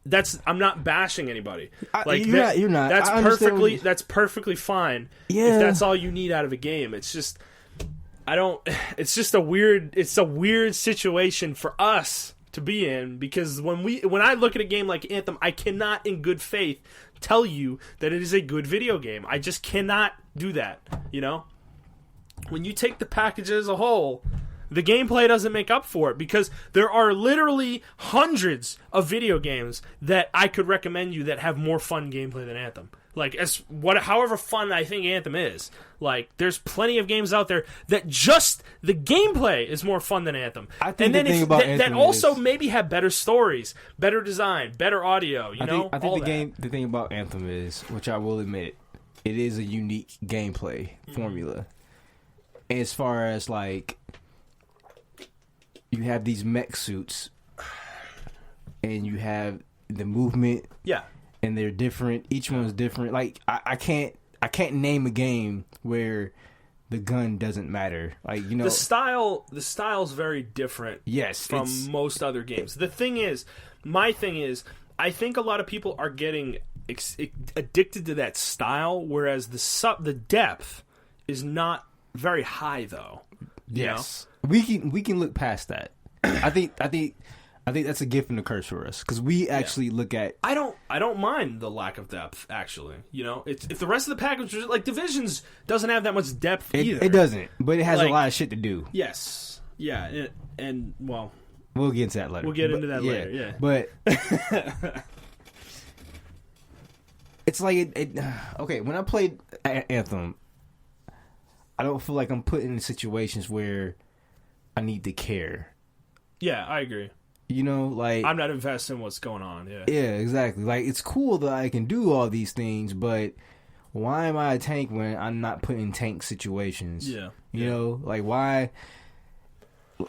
that's, I'm not bashing anybody. Like you're not. That's perfectly fine. Yeah. If that's all you need out of a game, it's just it's just a weird situation for us to be in, because when I look at a game like Anthem, I cannot in good faith tell you that it is a good video game. I just cannot do that, you know? When you take the package as a whole, the gameplay doesn't make up for it, because there are literally hundreds of video games that I could recommend you that have more fun gameplay than Anthem. Like, however fun I think Anthem is, like, there's plenty of games out there that just the gameplay is more fun than Anthem. I think that also maybe have better stories, better design, better audio. I think the thing about Anthem is, which I will admit, it is a unique gameplay formula. As far as, like, you have these mech suits, and you have the movement. Yeah. And they're different. Each one's different. Like, I can't name a game where the gun doesn't matter. Like, you know, the style's very different. Yes, from most other games. My thing is, I think a lot of people are getting addicted to that style, whereas the depth is not very high, though. Yes, we can look past that. I think that's a gift and a curse for us, because we actually look at. I don't mind the lack of depth. Actually, you know, if the rest of the package, like Divisions, doesn't have that much depth either. It doesn't, but it has a lot of shit to do. Yes, yeah, and well, we'll get into that later. We'll get into that later. Yeah, but it's like okay. When I played Anthem, I don't feel like I'm put in situations where I need to care. Yeah, I agree. You know, like, I'm not invested in what's going on. Yeah, exactly. Like, it's cool that I can do all these things, but why am I a tank when I'm not put in tank situations? Yeah, you know, like, why?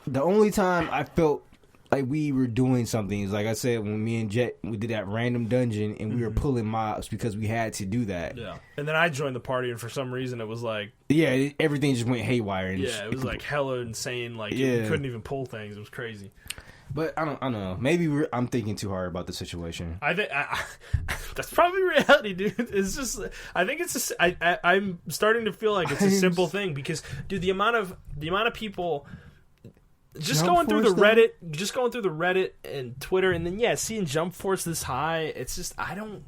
The only time I felt like we were doing something. It's like I said, when me and Jet, we did that random dungeon and we were pulling mobs because we had to do that. Yeah. And then I joined the party, and for some reason it was like... Yeah, everything just went haywire. And it was like hella insane. Like, you couldn't even pull things. It was crazy. But I don't know. Maybe I'm thinking too hard about the situation. I think that's probably reality, dude. It's just, I think it's I'm starting to feel like it's a simple thing because, dude, the amount of people just going through the Reddit and Twitter, and then seeing Jump Force this high, it's just I'm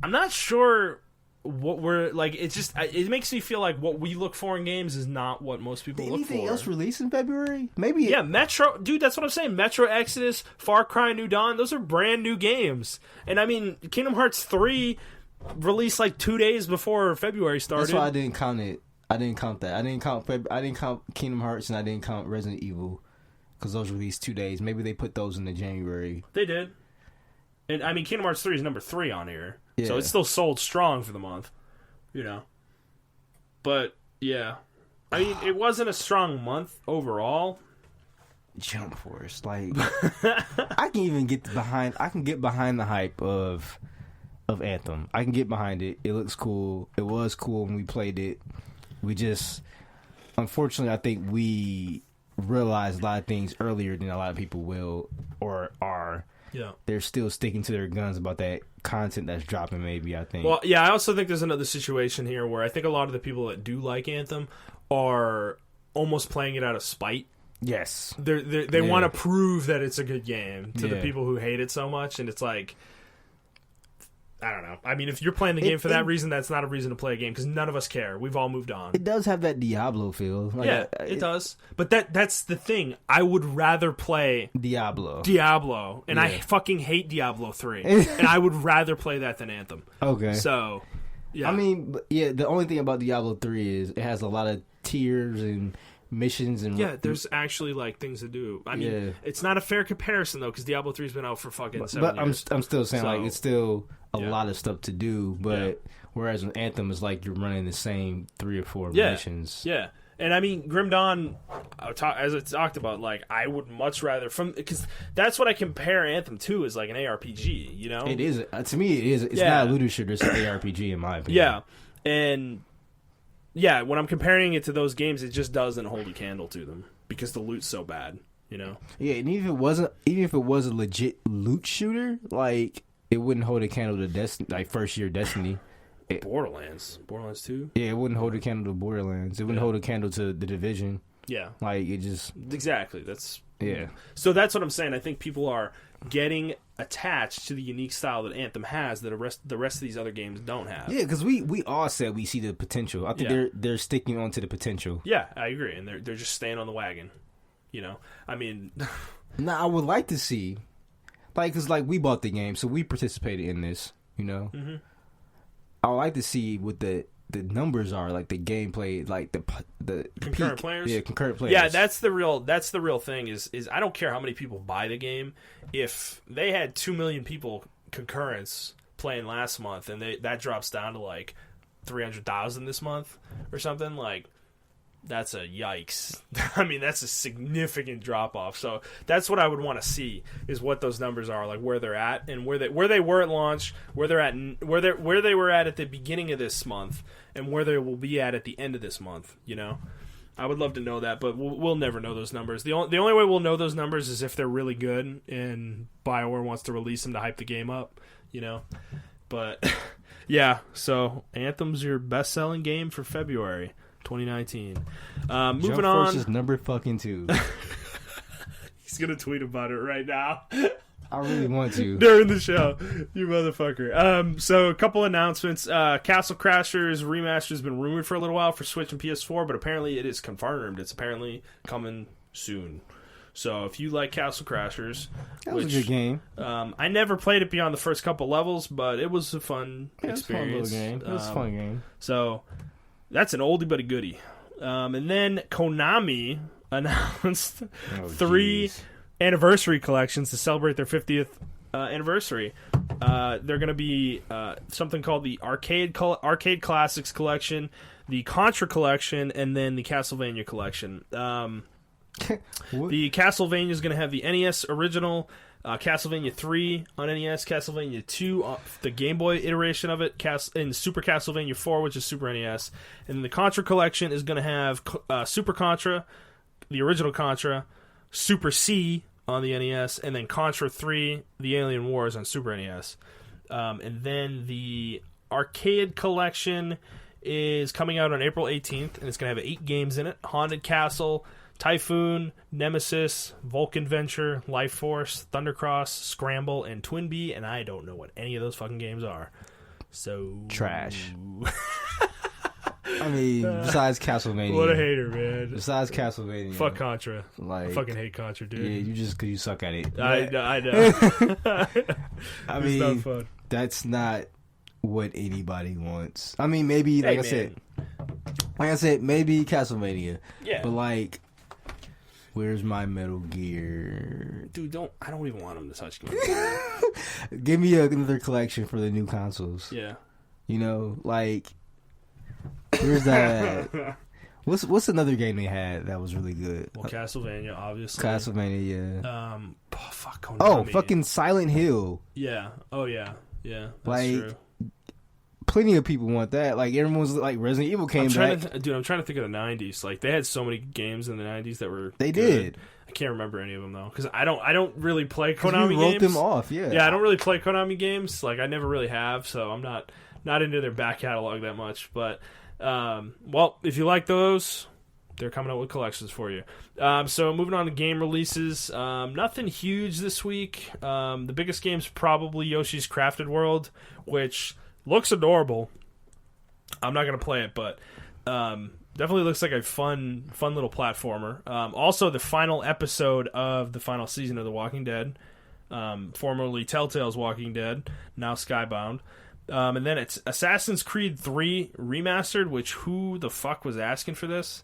not sure what we're like. It's just it makes me feel like what we look for in games is not what most people look for. Anything else released in February? Maybe. Metro, dude. That's what I'm saying. Metro Exodus, Far Cry New Dawn. Those are brand new games. And I mean, Kingdom Hearts 3 released like 2 days before February started. That's why I didn't count it. I didn't count that. I didn't count Kingdom Hearts, and I didn't count Resident Evil because those released 2 days. Maybe they put those in the January. They did. And I mean, Kingdom Hearts 3 is number 3 on here. So it's still sold strong for the month, you know. But, yeah. I mean, it wasn't a strong month overall. Jump Force. Like, I can get behind the hype of Anthem. I can get behind it. It looks cool. It was cool when we played it. We just, unfortunately, I think we realized a lot of things earlier than a lot of people will or are. Yeah. They're still sticking to their guns about that content that's dropping, maybe, I think. Well, yeah, I also think there's another situation here where I think a lot of the people that do like Anthem are almost playing it out of spite. Yes. They want to prove that it's a good game to the people who hate it so much, and it's like, I don't know. I mean, if you're playing the game for that reason, that's not a reason to play a game, because none of us care. We've all moved on. It does have that Diablo feel. Like, yeah, it does. But that's the thing. I would rather play Diablo, and I fucking hate Diablo 3. And I would rather play that than Anthem. Okay. So, yeah. I mean, the only thing about Diablo 3 is it has a lot of tiers and missions and there's actually like things to do. I mean, it's not a fair comparison though, because Diablo 3's been out for fucking 7 years. I'm still saying like it's still a lot of stuff to do, but whereas in Anthem is like you're running the same 3 or 4 missions. Yeah. And I mean, Grim Dawn, as I talked about, like I would much rather because that's what I compare Anthem to, is like an ARPG. You know, it is to me. It is. It's not a looter shooter. It's an ARPG in my opinion. Yeah, and. Yeah, when I'm comparing it to those games, it just doesn't hold a candle to them because the loot's so bad, you know. Yeah, and even if it was a legit loot shooter, like it wouldn't hold a candle to Destiny, like first year Destiny. Borderlands 2. Yeah, it wouldn't hold a candle to Borderlands. It wouldn't hold a candle to The Division. Yeah, like it just exactly. So that's what I'm saying. I think people are getting attached to the unique style that Anthem has that the rest of these other games don't have. Yeah, because we all said we see the potential. I think they're sticking on to the potential. Yeah, I agree, and they're just staying on the wagon. You know, I mean, I would like to see, like, because like we bought the game, so we participated in this. You know, I would like to see what the numbers are, like the gameplay, like the concurrent peak. players. Yeah, concurrent players. Yeah, that's the real thing. Is I don't care how many people buy the game. If they had 2 million people concurrence playing last month, and that drops down to like 300,000 this month or something, like that's a yikes. I mean, that's a significant drop off. So that's what I would want to see, is what those numbers are, like where they're at and where they were at launch, where they're at, where they were at the beginning of this month, and where they will be at the end of this month. You know, I would love to know that, but we'll never know those numbers. The only way we'll know those numbers is if they're really good and BioWare wants to release them to hype the game up. You know, but yeah. So Anthem's your best-selling game for February 2019. Moving on. Jump Force is number fucking 2. He's gonna tweet about it right now. I really want to during the show, you motherfucker. So a couple announcements. Castle Crashers Remastered has been rumored for a little while for Switch and PS4, but apparently it is confirmed. It's apparently coming soon. So if you like Castle Crashers, that was a good game. I never played it beyond the first couple levels, but it was a fun experience. It was a fun game. So that's an oldie but a goodie. And then Konami announced 3 anniversary collections to celebrate their 50th anniversary. They're going to be something called the Arcade Classics Collection, the Contra Collection, and then the Castlevania Collection. The Castlevania is going to have the NES original, Castlevania 3 on NES, Castlevania 2, the Game Boy iteration of it, and Super Castlevania 4, which is Super NES. And the Contra Collection is going to have Super Contra, the original Contra, Super C on the NES, and then Contra 3, the Alien Wars on Super NES. And then the Arcade Collection is coming out on April 18th, and it's going to have 8 games in it. Haunted Castle, Typhoon, Nemesis, Vulcan Venture, Life Force, Thundercross, Scramble, and Twin Bee, and I don't know what any of those fucking games are. So... Trash. I mean, besides Castlevania. What a hater, man. Besides Castlevania. Fuck Contra. Like, I fucking hate Contra, dude. Yeah, you just because you suck at it. I know. I It's mean, not fun. That's not what anybody wants. I mean, maybe, like I said, maybe Castlevania. Yeah. But, like, where's my Metal Gear? Dude, I don't even want him to touch me. Give me another collection for the new consoles. Yeah. You know, like, where's that at? What's another game they had that was really good? Well, Castlevania, obviously. Castlevania, yeah. Fuck, Konami. Oh, fucking Silent Hill. Yeah. Oh, yeah. Yeah, that's like, true. Plenty of people want that. Like, everyone's like, Resident Evil came back. I'm trying to think of the 90s. Like, they had so many games in the 90s that were They good. did. I can't remember any of them, though. Because I don't really play Konami we wrote games. them off, yeah. Yeah, I don't really play Konami games. Like, I never really have, so I'm not into their back catalog that much. But, well, if you like those, they're coming out with collections for you. So moving on to game releases. Nothing huge this week. The biggest game's probably Yoshi's Crafted World, which looks adorable. I'm not going to play it, but definitely looks like a fun little platformer. Also, the final episode of the final season of The Walking Dead, formerly Telltale's Walking Dead, now Skybound. And then it's Assassin's Creed 3 Remastered, which who the fuck was asking for this?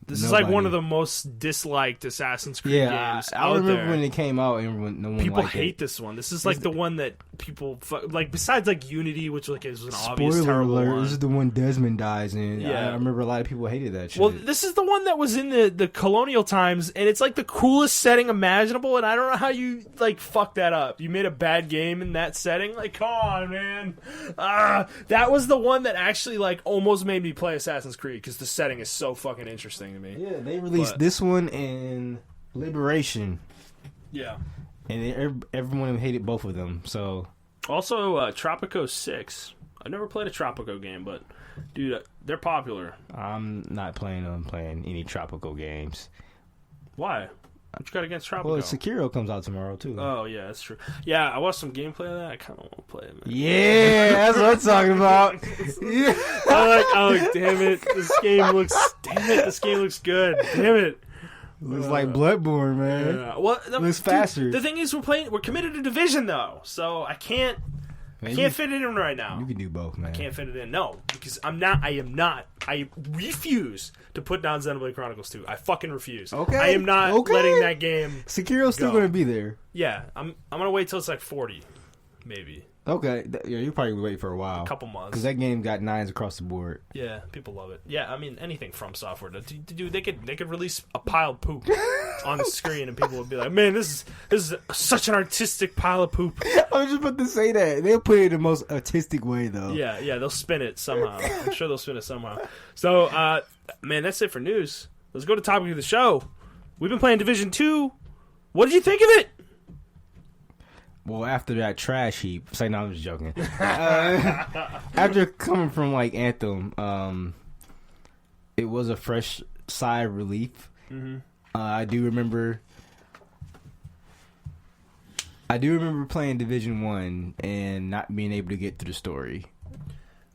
This is like one of the most disliked Assassin's Creed games I out remember there. when it came out, and no one People liked hate it. this one. This is like the one that people like. Besides like Unity, which like is an obvious Spoiler terrible alert! one. This is the one Desmond dies in. Yeah. I remember a lot of people hated that shit. Well, this is the one that was in the colonial times, and it's like the coolest setting imaginable. And I don't know how you like fuck that up. You made a bad game in that setting. Like, come on, man. That was the one that actually like almost made me play Assassin's Creed because the setting is so fucking interesting to me. Yeah, they released this one and Liberation. Yeah. And everyone hated both of them. So Also, Tropico 6. I've never played a Tropico game, but dude, they're popular. I'm not planning on playing any Tropical games. Why? What you got against Tropico? Well, Sekiro comes out tomorrow too. Oh yeah, that's true. Yeah, I watched some gameplay of that. I kind of want to play it, man. Yeah, that's what I'm talking about. Yeah. Oh damn it! This game looks good. Damn it! Looks like Bloodborne, man. Yeah. Well, looks faster. The thing is, we're committed to Division though, so I can't fit it in right now. You can do both, man. I can't fit it in. No, because I refuse to put down Xenoblade Chronicles 2. I fucking refuse. Okay. I am not letting that game. Sekiro's still going to be there. Yeah, I'm gonna wait till it's like 40, maybe. Okay, yeah, you probably wait for a while, A couple months, because that game got 9s across the board. Yeah, people love it. Yeah, I mean anything from Software to do. They could release a pile of poop on the screen, and people would be like, "Man, this is such an artistic pile of poop." I was just about to say that they'll put it in the most artistic way, though. Yeah, they'll spin it somehow. I'm sure they'll spin it somehow. So, man, that's it for news. Let's go to the topic of the show. We've been playing Division 2. What did you think of it? Well, after that trash heap, say no, I'm just joking. After coming from like Anthem, it was a fresh sigh of relief. Mm-hmm. I do remember playing Division 1 and not being able to get through the story.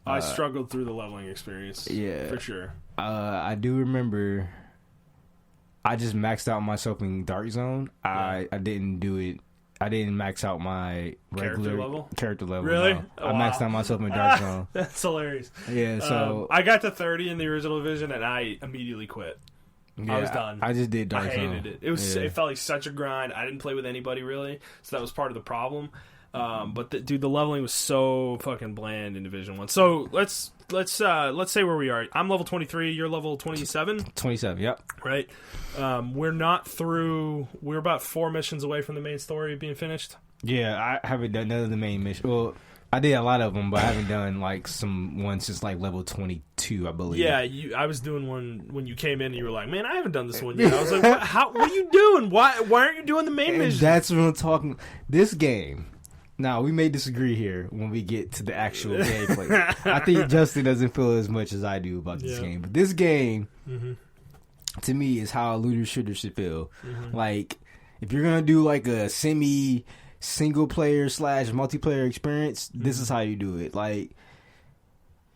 I struggled through the leveling experience. Yeah, for sure. I do remember. I just maxed out myself in Dark Zone. Yeah. I didn't do it. I didn't max out my regular character level. Really? No. I maxed out myself in Dark Zone. That's hilarious. Yeah, so I got to 30 in the original Division and I immediately quit. Yeah, I was done. I just did Dark Zone. I hated it. It felt like such a grind. I didn't play with anybody really, so that was part of the problem. But dude, the leveling was so fucking bland in Division 1. So let's say where we are. I'm level 23, you're level 27? 27, yep. Right? We're not through... We're about 4 missions away from the main story being finished. Yeah, I haven't done none of the main missions. Well, I did a lot of them, but I haven't done like some ones since like level 22, I believe. Yeah, I was doing one when you came in and you were like, man, I haven't done this one yet. I was like, what are you doing? Why aren't you doing the main mission? That's what I'm talking... This game... Now, we may disagree here when we get to the actual gameplay. I think Justin doesn't feel as much as I do about this game. But this game, to me, is how a looter shooter should feel. Like, if you're going to do like a single player / multiplayer experience, this is how you do it. Like,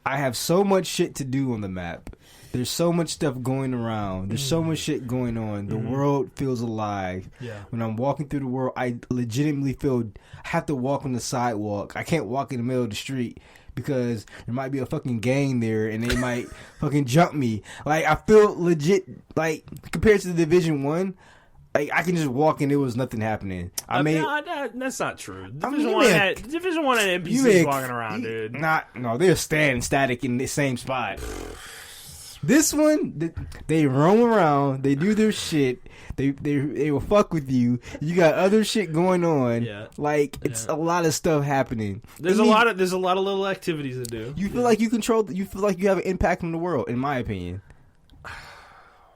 I have so much shit to do on the map. There's so much stuff going around. There's so much shit going on. The world feels alive. Yeah. When I'm walking through the world, I legitimately feel I have to walk on the sidewalk. I can't walk in the middle of the street because there might be a fucking gang there and they might fucking jump me. Like, I feel legit, like, compared to the Division 1, like, I can just walk and there was nothing happening. That's not true. Division 1 had NPCs walking around, dude. No, they're standing static in the same spot. This one, they roam around. They do their shit. They will fuck with you. You got other shit going on. Yeah. Like, it's a lot of stuff happening. There's a lot of little activities to do. You feel like you control. You feel like you have an impact on the world. In my opinion.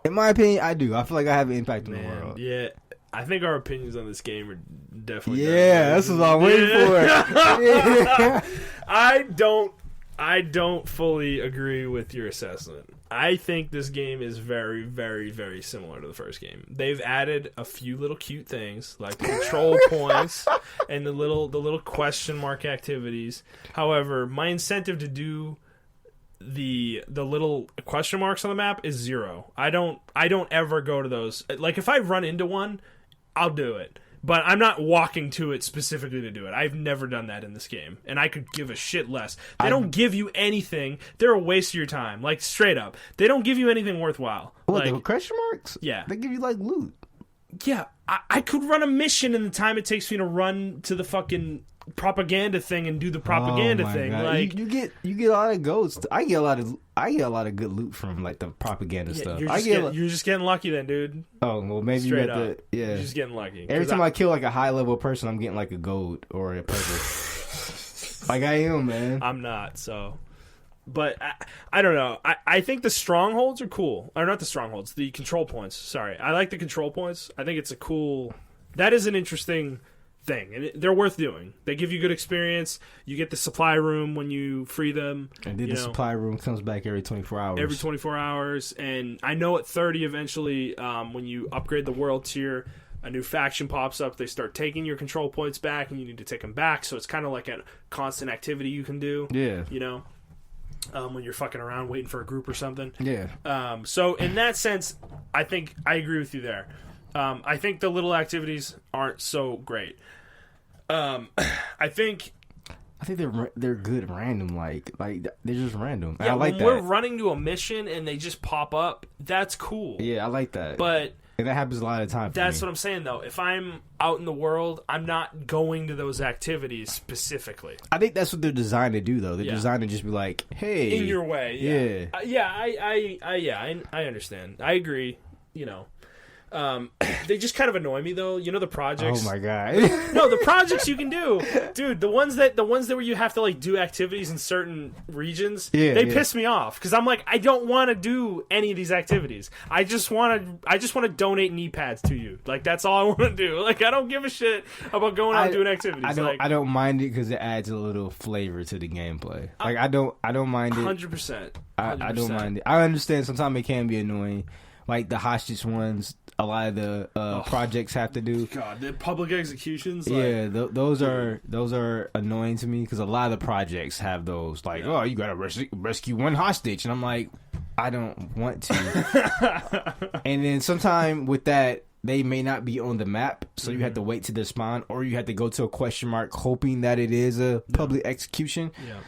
In my opinion, I do. I feel like I have an impact on the world. Yeah. I think our opinions on this game are definitely... Yeah, that's what I'm waiting for. I don't fully agree with your assessment. I think this game is very, very, very similar to the first game. They've added a few little cute things, like the control points and the little question mark activities. However, my incentive to do the little question marks on the map is 0. I don't ever go to those. Like, if I run into one, I'll do it. But I'm not walking to it specifically to do it. I've never done that in this game. And I could give a shit less. They don't give you anything. They're a waste of your time. Like, straight up. They don't give you anything worthwhile. What, like, the question marks? Yeah. They give you, like, loot. Yeah. I could run a mission in the time it takes me to run to the fucking propaganda thing and do the propaganda thing. God. Like, you get a lot of goats. I get a lot of good loot from like the propaganda stuff. You're just getting lucky then, dude. Oh well, maybe straight you got up. You're just getting lucky. Every time I kill like a high level person, I'm getting like a gold or a purple. Like I am, man. I'm not so. But I don't know. I think the strongholds are cool. Or not the strongholds, the control points. Sorry. I like the control points. I think it's a cool... That is an interesting thing. And they're worth doing. They give you good experience. You get the supply room when you free them. And then the supply room comes back every 24 hours. Every 24 hours. And I know at 30 eventually, when you upgrade the world tier, a new faction pops up. They start taking your control points back, and you need to take them back. So it's kind of like a constant activity you can do. Yeah. You know? When you're fucking around waiting for a group or something. Yeah. So in that sense, I think I agree with you there. I think the little activities aren't so great. I think they're good random, like they're just random. Yeah, I like when that. we're running to a mission and they just pop up, that's cool. Yeah, I like that. But and that happens a lot of the time. That's what I'm saying, though. If I'm out in the world, I'm not going to those activities specifically. I think that's what they're designed to do, though. They're designed to just be like, "Hey, in your way." Yeah. I understand. I agree. You know. They just kind of annoy me though. You know the projects. Oh my god! No, the projects you can do, dude. The ones that where you have to like do activities in certain regions. They piss me off because I'm like, I don't want to do any of these activities. I just want to donate knee pads to you. Like that's all I want to do. Like I don't give a shit about going out and doing activities. I don't mind it because it adds a little flavor to the gameplay. Like I don't mind it. 100%. I don't mind it. I understand sometimes it can be annoying, like the hostage ones. A lot of the projects have to do. God, the public executions. Yeah, those are annoying to me because a lot of the projects have those. Like, oh, you gotta rescue one hostage, and I'm like, I don't want to. And then sometime with that, they may not be on the map, so you have to wait till they spawn, or you have to go to a question mark, hoping that it is a public execution. Yeah.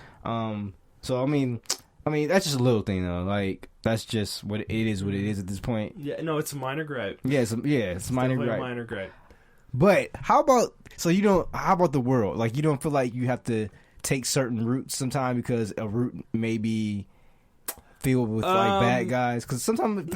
So I mean, that's just a little thing though. Like that's just what it is. What it is at this point. Yeah. No, it's a minor gripe. Yeah. It's a minor gripe. Minor gripe. But how about the world? Like, you don't feel like you have to take certain routes sometime because a route may be filled with like bad guys? Because sometimes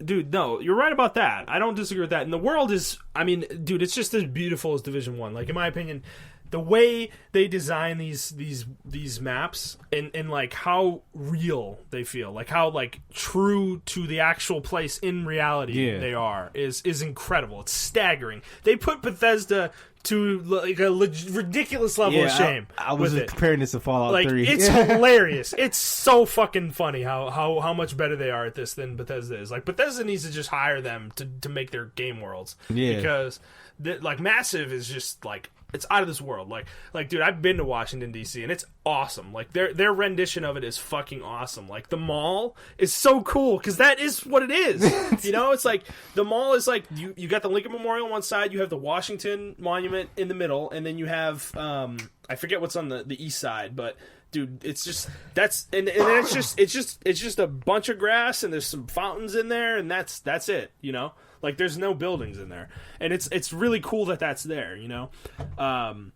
dude, no, you're right about that. I don't disagree with that. And the world is, I mean, dude, it's just as beautiful as Division 1. Like, in my opinion, the way they design these maps and like how real they feel, like how like true to the actual place in reality they are is incredible. It's staggering. They put Bethesda to like a ridiculous level of shame. I was comparing this to Fallout 3. It's hilarious. It's so fucking funny how much better they are at this than Bethesda is. Like, Bethesda needs to just hire them to make their game worlds. Yeah. Because like Massive is just like, it's out of this world. Like, dude, I've been to Washington D.C. and it's awesome. Like, their rendition of it is fucking awesome. Like, the mall is so cool because that is what it is. You know, it's like the mall is like you got the Lincoln Memorial on one side, you have the Washington Monument in the middle, and then you have I forget what's on the east side, but dude, it's just it's just a bunch of grass and there's some fountains in there and that's it. You know. Like, there's no buildings in there. And it's really cool that that's there, you know?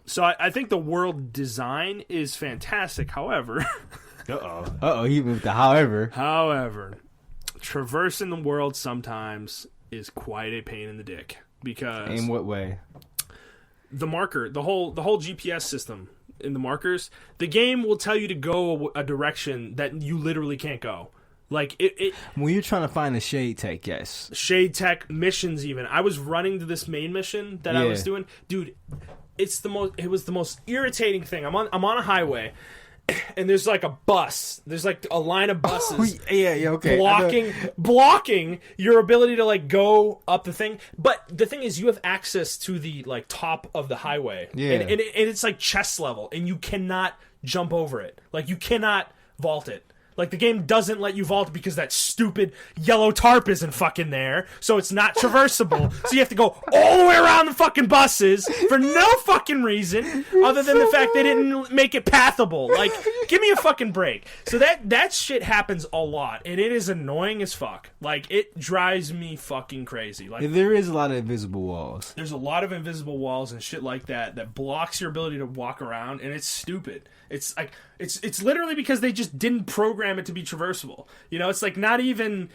So I think the world design is fantastic. However... he moved to however. However, traversing the world sometimes is quite a pain in the dick. Because... In what way? The marker, the whole GPS system in the markers, the game will tell you to go a direction that you literally can't go. Like it when you're trying to find a shade tech, yes. Shade tech missions even. I was running to this main mission that I was doing. Dude, it was the most irritating thing. I'm on a highway and there's like a bus. There's like a line of buses. Okay. Blocking your ability to like go up the thing. But the thing is, you have access to the like top of the highway. Yeah. And it's like chest level and you cannot jump over it. Like, you cannot vault it. Like, the game doesn't let you vault because that stupid yellow tarp isn't fucking there, so it's not traversable. So you have to go all the way around the fucking buses for no fucking reason other than the fact they didn't make it pathable. Like, give me a fucking break. So that shit happens a lot, and it is annoying as fuck. Like, it drives me fucking crazy. Like, there is a lot of invisible walls. There's a lot of invisible walls and shit like that blocks your ability to walk around, and it's stupid. It's like it's literally because they just didn't program it to be traversable. You know, it's like not even.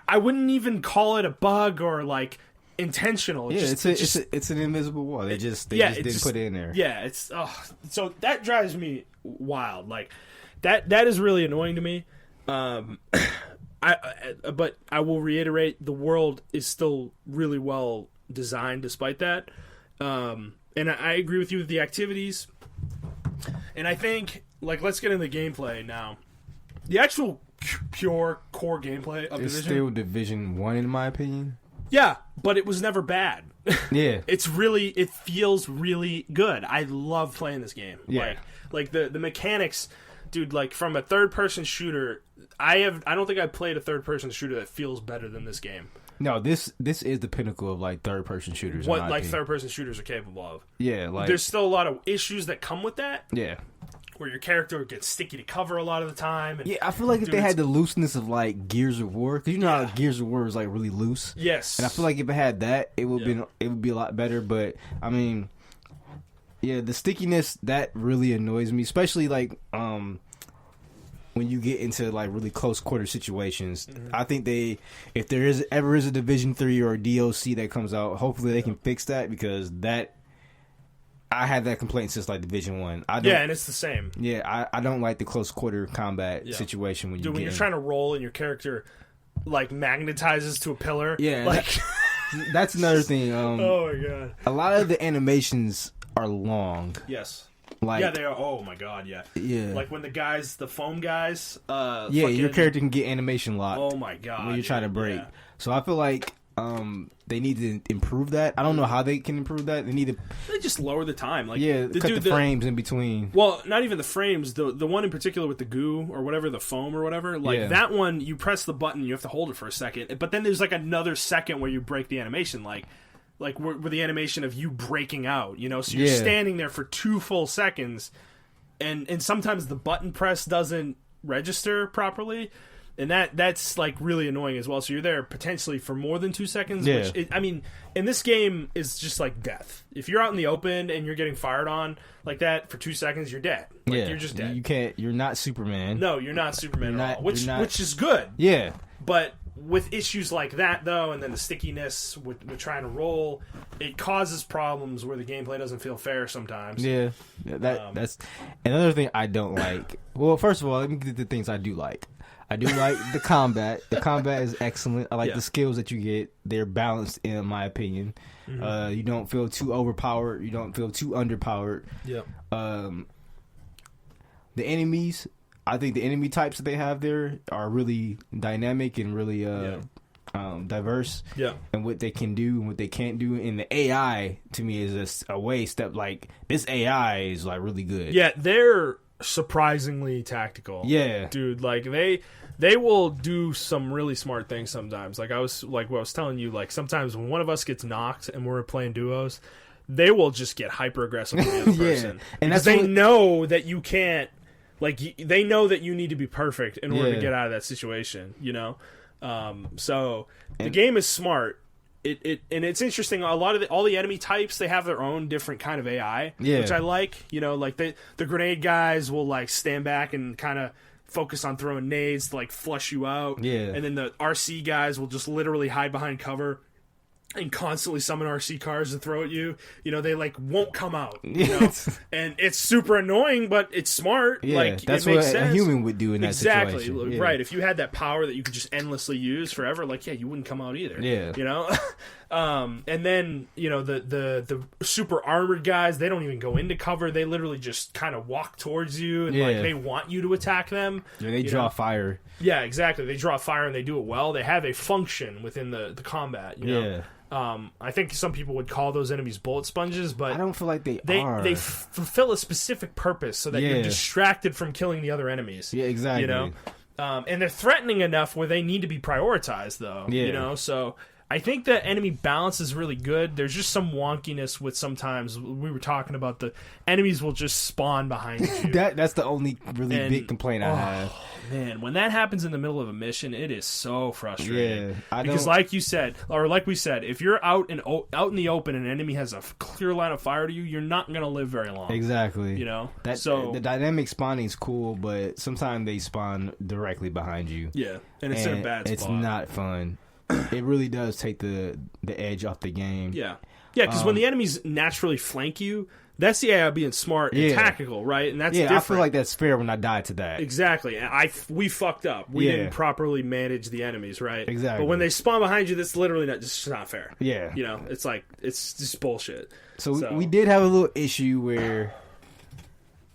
I wouldn't even call it a bug or like intentional. It's an invisible wall. They just didn't put it in there. Yeah, so that drives me wild. Like that is really annoying to me. But I will reiterate, the world is still really well designed despite that. And I agree with you with the activities. And I think, like, let's get into the gameplay now. The actual pure core gameplay of it's Division... still Division 1 in my opinion. Yeah, but it was never bad. Yeah. It feels really good. I love playing this game. Yeah. Like the mechanics, dude, like from a third-person shooter, I don't think I've played a third-person shooter that feels better than this game. No, this is the pinnacle of like third-person shooters. What like third-person shooters are capable of. Yeah, like there's still a lot of issues that come with that. Yeah, where your character gets sticky to cover a lot of the time. And, yeah, I feel like if they had the looseness of like Gears of War, because you know how Gears of War is like really loose. Yes, and I feel like if it had that, it would be a lot better. But I mean, yeah, the stickiness that really annoys me, especially like when you get into like really close quarter situations. Mm-hmm. I think if there ever is a Division 3 or a DLC that comes out, hopefully they can fix that, because that I had that complaint since like Division 1. And it's the same. Yeah, I don't like the close quarter combat situation when you're trying to roll and your character like magnetizes to a pillar. Yeah, like that's another thing. Oh my god, a lot of the animations are long. Yes. Like, yeah, they are. Oh my god, yeah. Yeah. Like when the foam guys. Your character can get animation locked. Oh my god. When you're trying to break. Yeah. So I feel like they need to improve that. I don't know how they can improve that. They just lower the time. Like cut the frames in between. Well, not even the frames. The one in particular with the goo or whatever, the foam or whatever. Like that one, you press the button, you have to hold it for a second. But then there's like another second where you break the animation. Like where the animation of you breaking out, you know? So you're standing there for 2 full seconds, and sometimes the button press doesn't register properly, And that's like really annoying as well. So you're there potentially for more than 2 seconds. Yeah. Which I mean, in this game is just like death. If you're out in the open and you're getting fired on like that for 2 seconds, you're dead. Like, you're just dead. You can't. You're not Superman. No, you're not Superman You're at not- all. Which you're not- which is good. Yeah. But with issues like that though, and then the stickiness with trying to roll, it causes problems where the gameplay doesn't feel fair sometimes. Yeah. That's another thing I don't like. Well, first of all, let me get the things I do like. I do like the combat. The combat is excellent. I like the skills that you get. They're balanced, in my opinion. Mm-hmm. You don't feel too overpowered. You don't feel too underpowered. Yep. The enemies, I think the enemy types that they have there are really dynamic and really diverse. Yeah. And what they can do and what they can't do. And the AI, to me, is just a way step. Like, this AI is like really good. Yeah, they're surprisingly tactical. Yeah. Dude, like they will do some really smart things sometimes. Like I was telling you, like sometimes when one of us gets knocked and we're playing duos, they will just get hyper aggressive with the other person. And because they know that you can't, like, they know that you need to be perfect in order to get out of that situation, you know? So the game is smart. And it's interesting. A lot of all the enemy types, they have their own different kind of AI, which I like. You know, like the grenade guys will like stand back and kind of focus on throwing nades to like flush you out. Yeah. And then the RC guys will just literally hide behind cover and constantly summon RC cars to throw at you. You know, they like won't come out. You know? And it's super annoying, but it's smart. Yeah, like that's it makes what sense. a human would do in that exactly. situation. Yeah. Right. If you had that power that you could just endlessly use forever, like you wouldn't come out either. Yeah. You know? And then, you know, the super armored guys, they don't even go into cover. They literally just kind of walk towards you and like they want you to attack them. Yeah, they draw fire. Yeah, exactly. They draw fire and they do it well. They have a function within the combat, you know? Yeah. I think some people would call those enemies bullet sponges, but I don't feel like they are. They fulfill a specific purpose so that you're distracted from killing the other enemies. Yeah, exactly. You know, and they're threatening enough where they need to be prioritized, though. Yeah. You know, so I think the enemy balance is really good. There's just some wonkiness with sometimes we were talking about the enemies will just spawn behind you. That's the only really big complaint I have. Man, when that happens in the middle of a mission, it is so frustrating. Yeah, because like you said, or like we said, if you're out in the open and an enemy has a clear line of fire to you, you're not going to live very long. Exactly. You know? So the dynamic spawning is cool, but sometimes they spawn directly behind you. Yeah, and it's in a bad spot. It's not fun. It really does take the edge off the game. Yeah. Yeah, because when the enemies naturally flank you, that's the AI being smart and tactical, right? And that's different. I feel like that's fair when I die to that. Exactly. And we fucked up. We didn't properly manage the enemies, right? Exactly. But when they spawn behind you, that's literally not fair. Yeah. You know, it's like, it's just bullshit. So we did have a little issue where...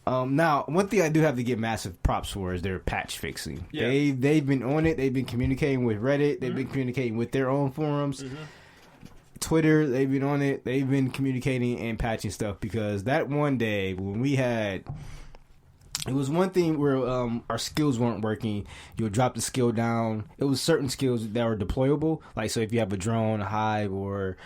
now, one thing I do have to give massive props for is their patch fixing. Yeah. They've been on it. They've been communicating with Reddit. They've been communicating with their own forums. Twitter, they've been on it. They've been communicating and patching stuff because that one day when we had... It was one thing where our skills weren't working. You would drop the skill down. It was certain skills that were deployable. Like, so if you have a drone, a hive, or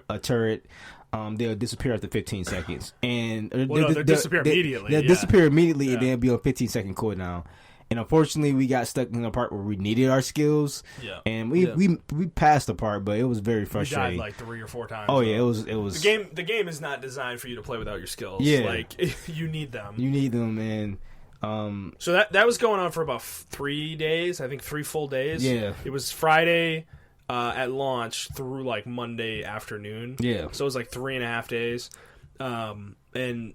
a turret... they'll disappear after 15 seconds. And they'll disappear immediately. They'll disappear immediately and then be on 15-second cooldown. And unfortunately, we got stuck in the part where we needed our skills. Yeah. And we passed the part, but it was very frustrating. We died like 3 or 4 times. Oh yeah, it was. The game is not designed for you to play without your skills. Yeah. Like you need them. You need them, and so that was going on for about 3 days. I think 3 full days. Yeah. It was Friday. At launch through like Monday afternoon. Yeah. So it was like 3.5 days. And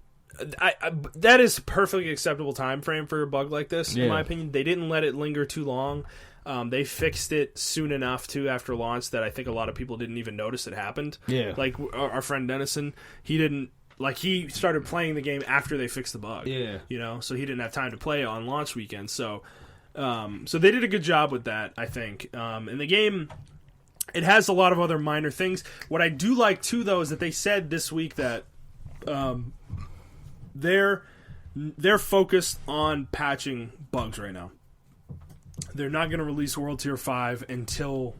I that is a perfectly acceptable time frame for a bug like this, in my opinion. They didn't let it linger too long. They fixed it soon enough too after launch that I think a lot of people didn't even notice it happened. Yeah. Like our friend Dennison, he started playing the game after they fixed the bug. Yeah. You know, so he didn't have time to play on launch weekend. So they did a good job with that, I think. And the game, it has a lot of other minor things. What I do like too, though, is that they said this week that they're focused on patching bugs right now. They're not going to release World Tier 5 until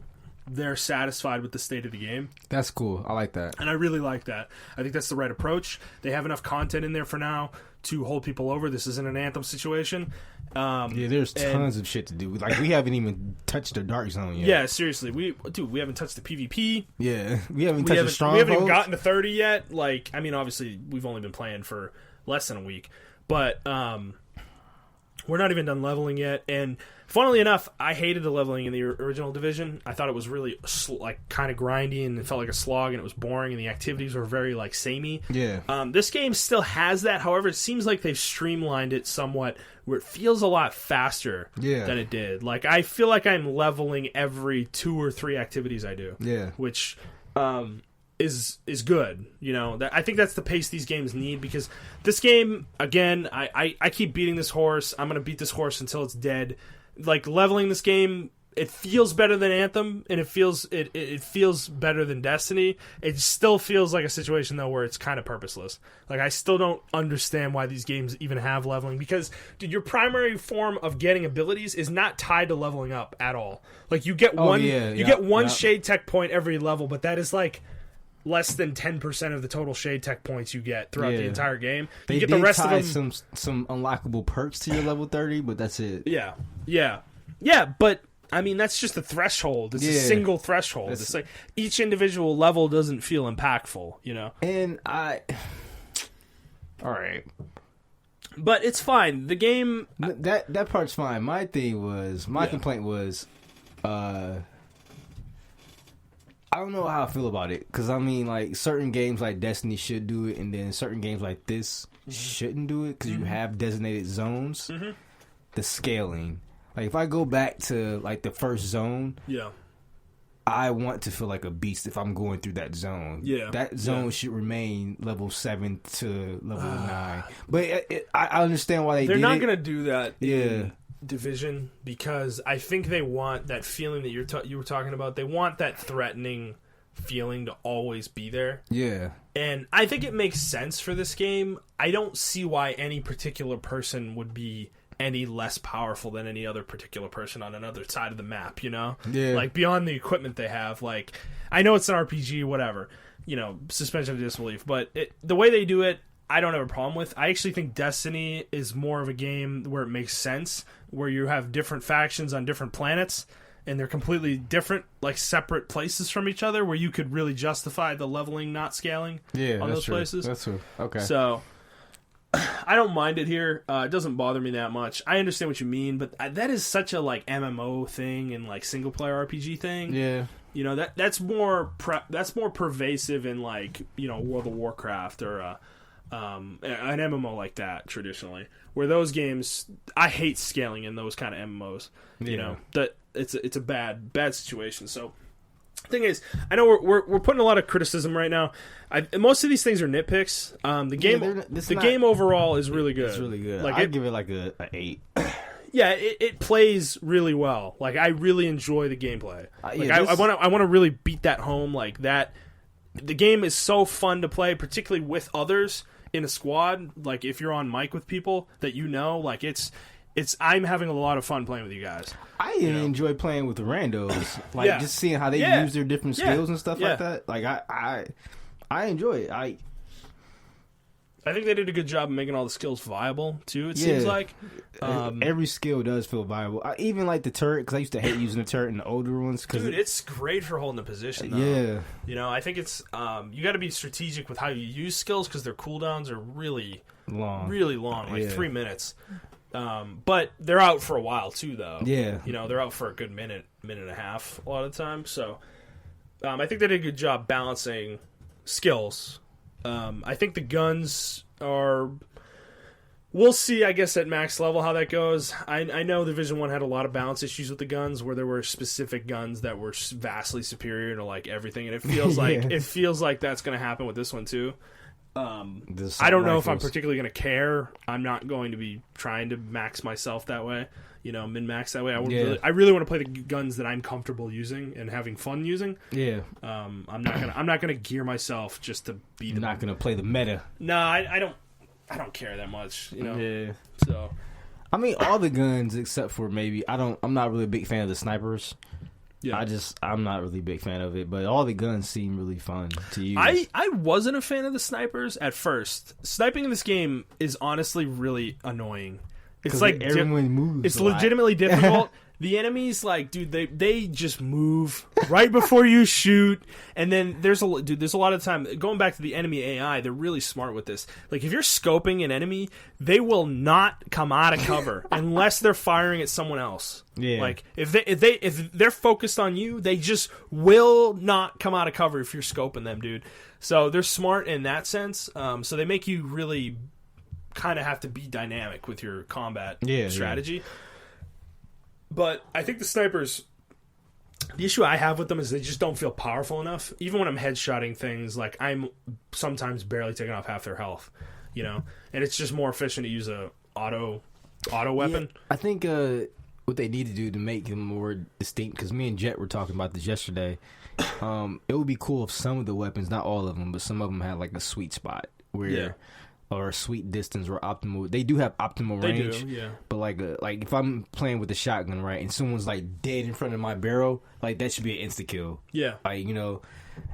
they're satisfied with the state of the game. That's cool. I like that. And I really like that. I think that's the right approach. They have enough content in there for now to hold people over. This isn't an Anthem situation. Yeah, there's tons of shit to do. Like, we haven't even touched the Dark Zone yet. Yeah, seriously. We haven't touched the PvP. Yeah, we haven't touched the Stronghold. We haven't even gotten to 30 yet. Like, I mean, obviously, we've only been playing for less than a week. But we're not even done leveling yet. And funnily enough, I hated the leveling in the original Division. I thought it was really kind of grindy, and it felt like a slog, and it was boring, and the activities were very like samey. Yeah. This game still has that. However, it seems like they've streamlined it somewhat, where it feels a lot faster than it did. Like, I feel like I'm leveling every 2 or 3 activities I do. Yeah. Which is good. You know, I think that's the pace these games need, because this game, again, I keep beating this horse. I'm going to beat this horse until it's dead. Like, leveling this game, it feels better than Anthem, and it feels better than Destiny. It still feels like a situation, though, where it's kind of purposeless. Like, I still don't understand why these games even have leveling, because, dude, your primary form of getting abilities is not tied to leveling up at all. Like, you get one Shade Tech point every level, but that is like less than 10% of the total Shade Tech points you get throughout the entire game. They you get the rest tie of them some unlockable perks to your level 30, but that's it. Yeah, but I mean, that's just the threshold. It's a single threshold. It's like each individual level doesn't feel impactful, you know. And all right, but it's fine. The game that part's fine. My complaint was, I don't know how I feel about it, because I mean, like, certain games like Destiny should do it, and then certain games like this shouldn't do it, because you have designated zones. The scaling, like, if I go back to like the first zone, I want to feel like a beast if I'm going through that zone. That zone should remain level 7 to level 9. But I understand why they're not going to do that. Division, because I think they want that feeling that you were talking about. They want that threatening feeling to always be there. And I think it makes sense for this game. I don't see why any particular person would be any less powerful than any other particular person on another side of the map, you know? Like, beyond the equipment they have. Like, I know it's an RPG, whatever, you know, suspension of disbelief, but the way they do it, I don't have a problem with. I actually think Destiny is more of a game where it makes sense, where you have different factions on different planets, and they're completely different, like, separate places from each other, where you could really justify the leveling, not scaling on those places. That's true. Okay. So, I don't mind it here. It doesn't bother me that much. I understand what you mean, but that is such a, like, MMO thing and, like, single-player RPG thing. You know, that's more pervasive in, like, you know, World of Warcraft or an MMO like that traditionally, where those games, I hate scaling in those kind of MMOs. You know, that it's a bad situation. So, thing is, I know we're putting a lot of criticism right now. Most of these things are nitpicks. The game overall is really good. It's really good. Like, I'd give it like a 8. Yeah, it plays really well. Like, I really enjoy the gameplay. Like, I want to really beat that home. Like, that the game is so fun to play, particularly with others in a squad. Like, if you're on mic with people that you know, like, I'm having a lot of fun playing with you guys. I enjoy playing with the randos, like just seeing how they use their different skills and stuff like that. Like, I enjoy it. I think they did a good job of making all the skills viable too. It seems like every skill does feel viable. I even like the turret, because I used to hate using the turret in the older ones. Dude, it's great for holding the position, though. You know, I think it's you got to be strategic with how you use skills, because their cooldowns are really long, like 3 minutes. But they're out for a while too, though. You know, they're out for a good minute and a half a lot of the time. So I think they did a good job balancing skills. I think the guns are... We'll see, I guess, at max level how that goes. I know Division 1 had a lot of balance issues with the guns, where there were specific guns that were vastly superior to, like, everything, and it feels like that's going to happen with this one too. I don't know if I'm particularly going to care. I'm not going to be trying to max myself that way, you know, min-max that way. I really want to play the guns that I'm comfortable using and having fun using. I'm not gonna gear myself just to be. You're not gonna play the meta. No, I don't care that much, you know. So, I mean, all the guns except for maybe I'm not really a big fan of the snipers. Yeah. I'm not really a big fan of it, but all the guns seem really fun to use. I wasn't a fan of the snipers at first. Sniping in this game is honestly really annoying. It's like everyone moves. It's legitimately difficult. The enemies, like, dude, they just move right before you shoot, and then there's a lot of time. Going back to the enemy AI, they're really smart with this. Like, if you're scoping an enemy, they will not come out of cover unless they're firing at someone else. Yeah. Like, if they're focused on you, they just will not come out of cover if you're scoping them, dude. So they're smart in that sense. So they make you really kind of have to be dynamic with your combat strategy. Yeah. But I think the snipers, the issue I have with them is they just don't feel powerful enough. Even when I'm headshotting things, like, I'm sometimes barely taking off half their health, you know? And it's just more efficient to use a auto weapon. Yeah, I think what they need to do to make them more distinct, because me and Jet were talking about this yesterday, it would be cool if some of the weapons, not all of them, but some of them had, like, a sweet spot where... or sweet distance or optimal. They do have optimal range. They do, yeah. But like if I'm playing with a shotgun, right, and someone's like dead in front of my barrel, like, that should be an insta kill. Yeah. Like, you know,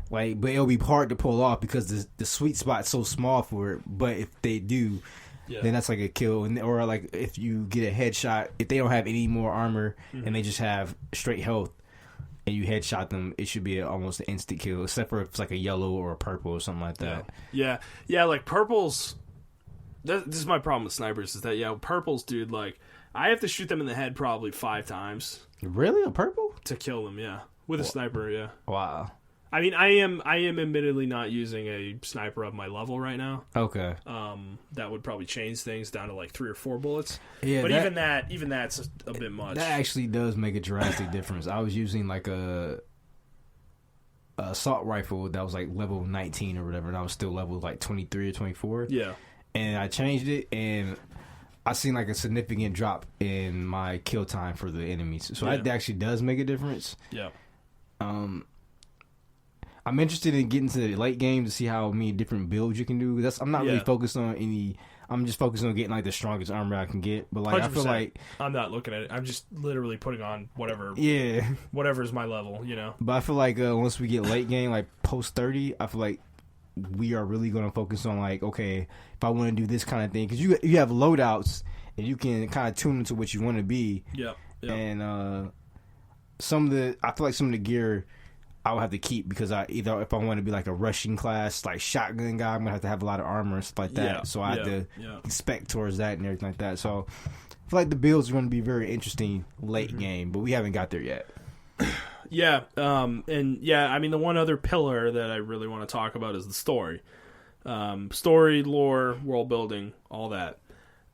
like, but it'll be hard to pull off because the sweet spot's so small for it. But if they do, then that's like a kill. And or like if you get a headshot, if they don't have any more armor and they just have straight health, and you headshot them, it should be almost an instant kill, except for if it's like a yellow or a purple or something like that. Yeah, like purples. This is my problem with snipers, is that, purples, dude, like, I have to shoot them in the head probably 5 times. Really? A purple? To kill them, yeah. With a sniper, yeah. Wow. I mean, I am admittedly not using a sniper of my level right now. Okay. That would probably change things down to like 3 or 4 bullets. Yeah, but even that's a bit much. That actually does make a drastic difference. I was using like a assault rifle that was like level 19 or whatever, and I was still level like 23 or 24. Yeah. And I changed it, and I seen like a significant drop in my kill time for the enemies. So that actually does make a difference. Yeah. I'm interested in getting to the late game to see how many different builds you can do. I'm not really focused on any. I'm just focused on getting like the strongest armor I can get. But like 100%. I feel like I'm not looking at it. I'm just literally putting on whatever. Whatever's my level, you know. But I feel like once we get late game, like post 30, I feel like we are really going to focus on like, okay, if I want to do this kind of thing, because you have loadouts and you can kind of tune into what you want to be. Yep. And I feel like some of the gear I will have to keep, because either if I want to be like a rushing class, like shotgun guy, I'm going to have a lot of armor and stuff like that. Yeah. So I have to spec towards that and everything like that. So I feel like the builds are going to be very interesting late game, but we haven't got there yet. Yeah, I mean, the one other pillar that I really want to talk about is the story. Story, lore, world building, all that.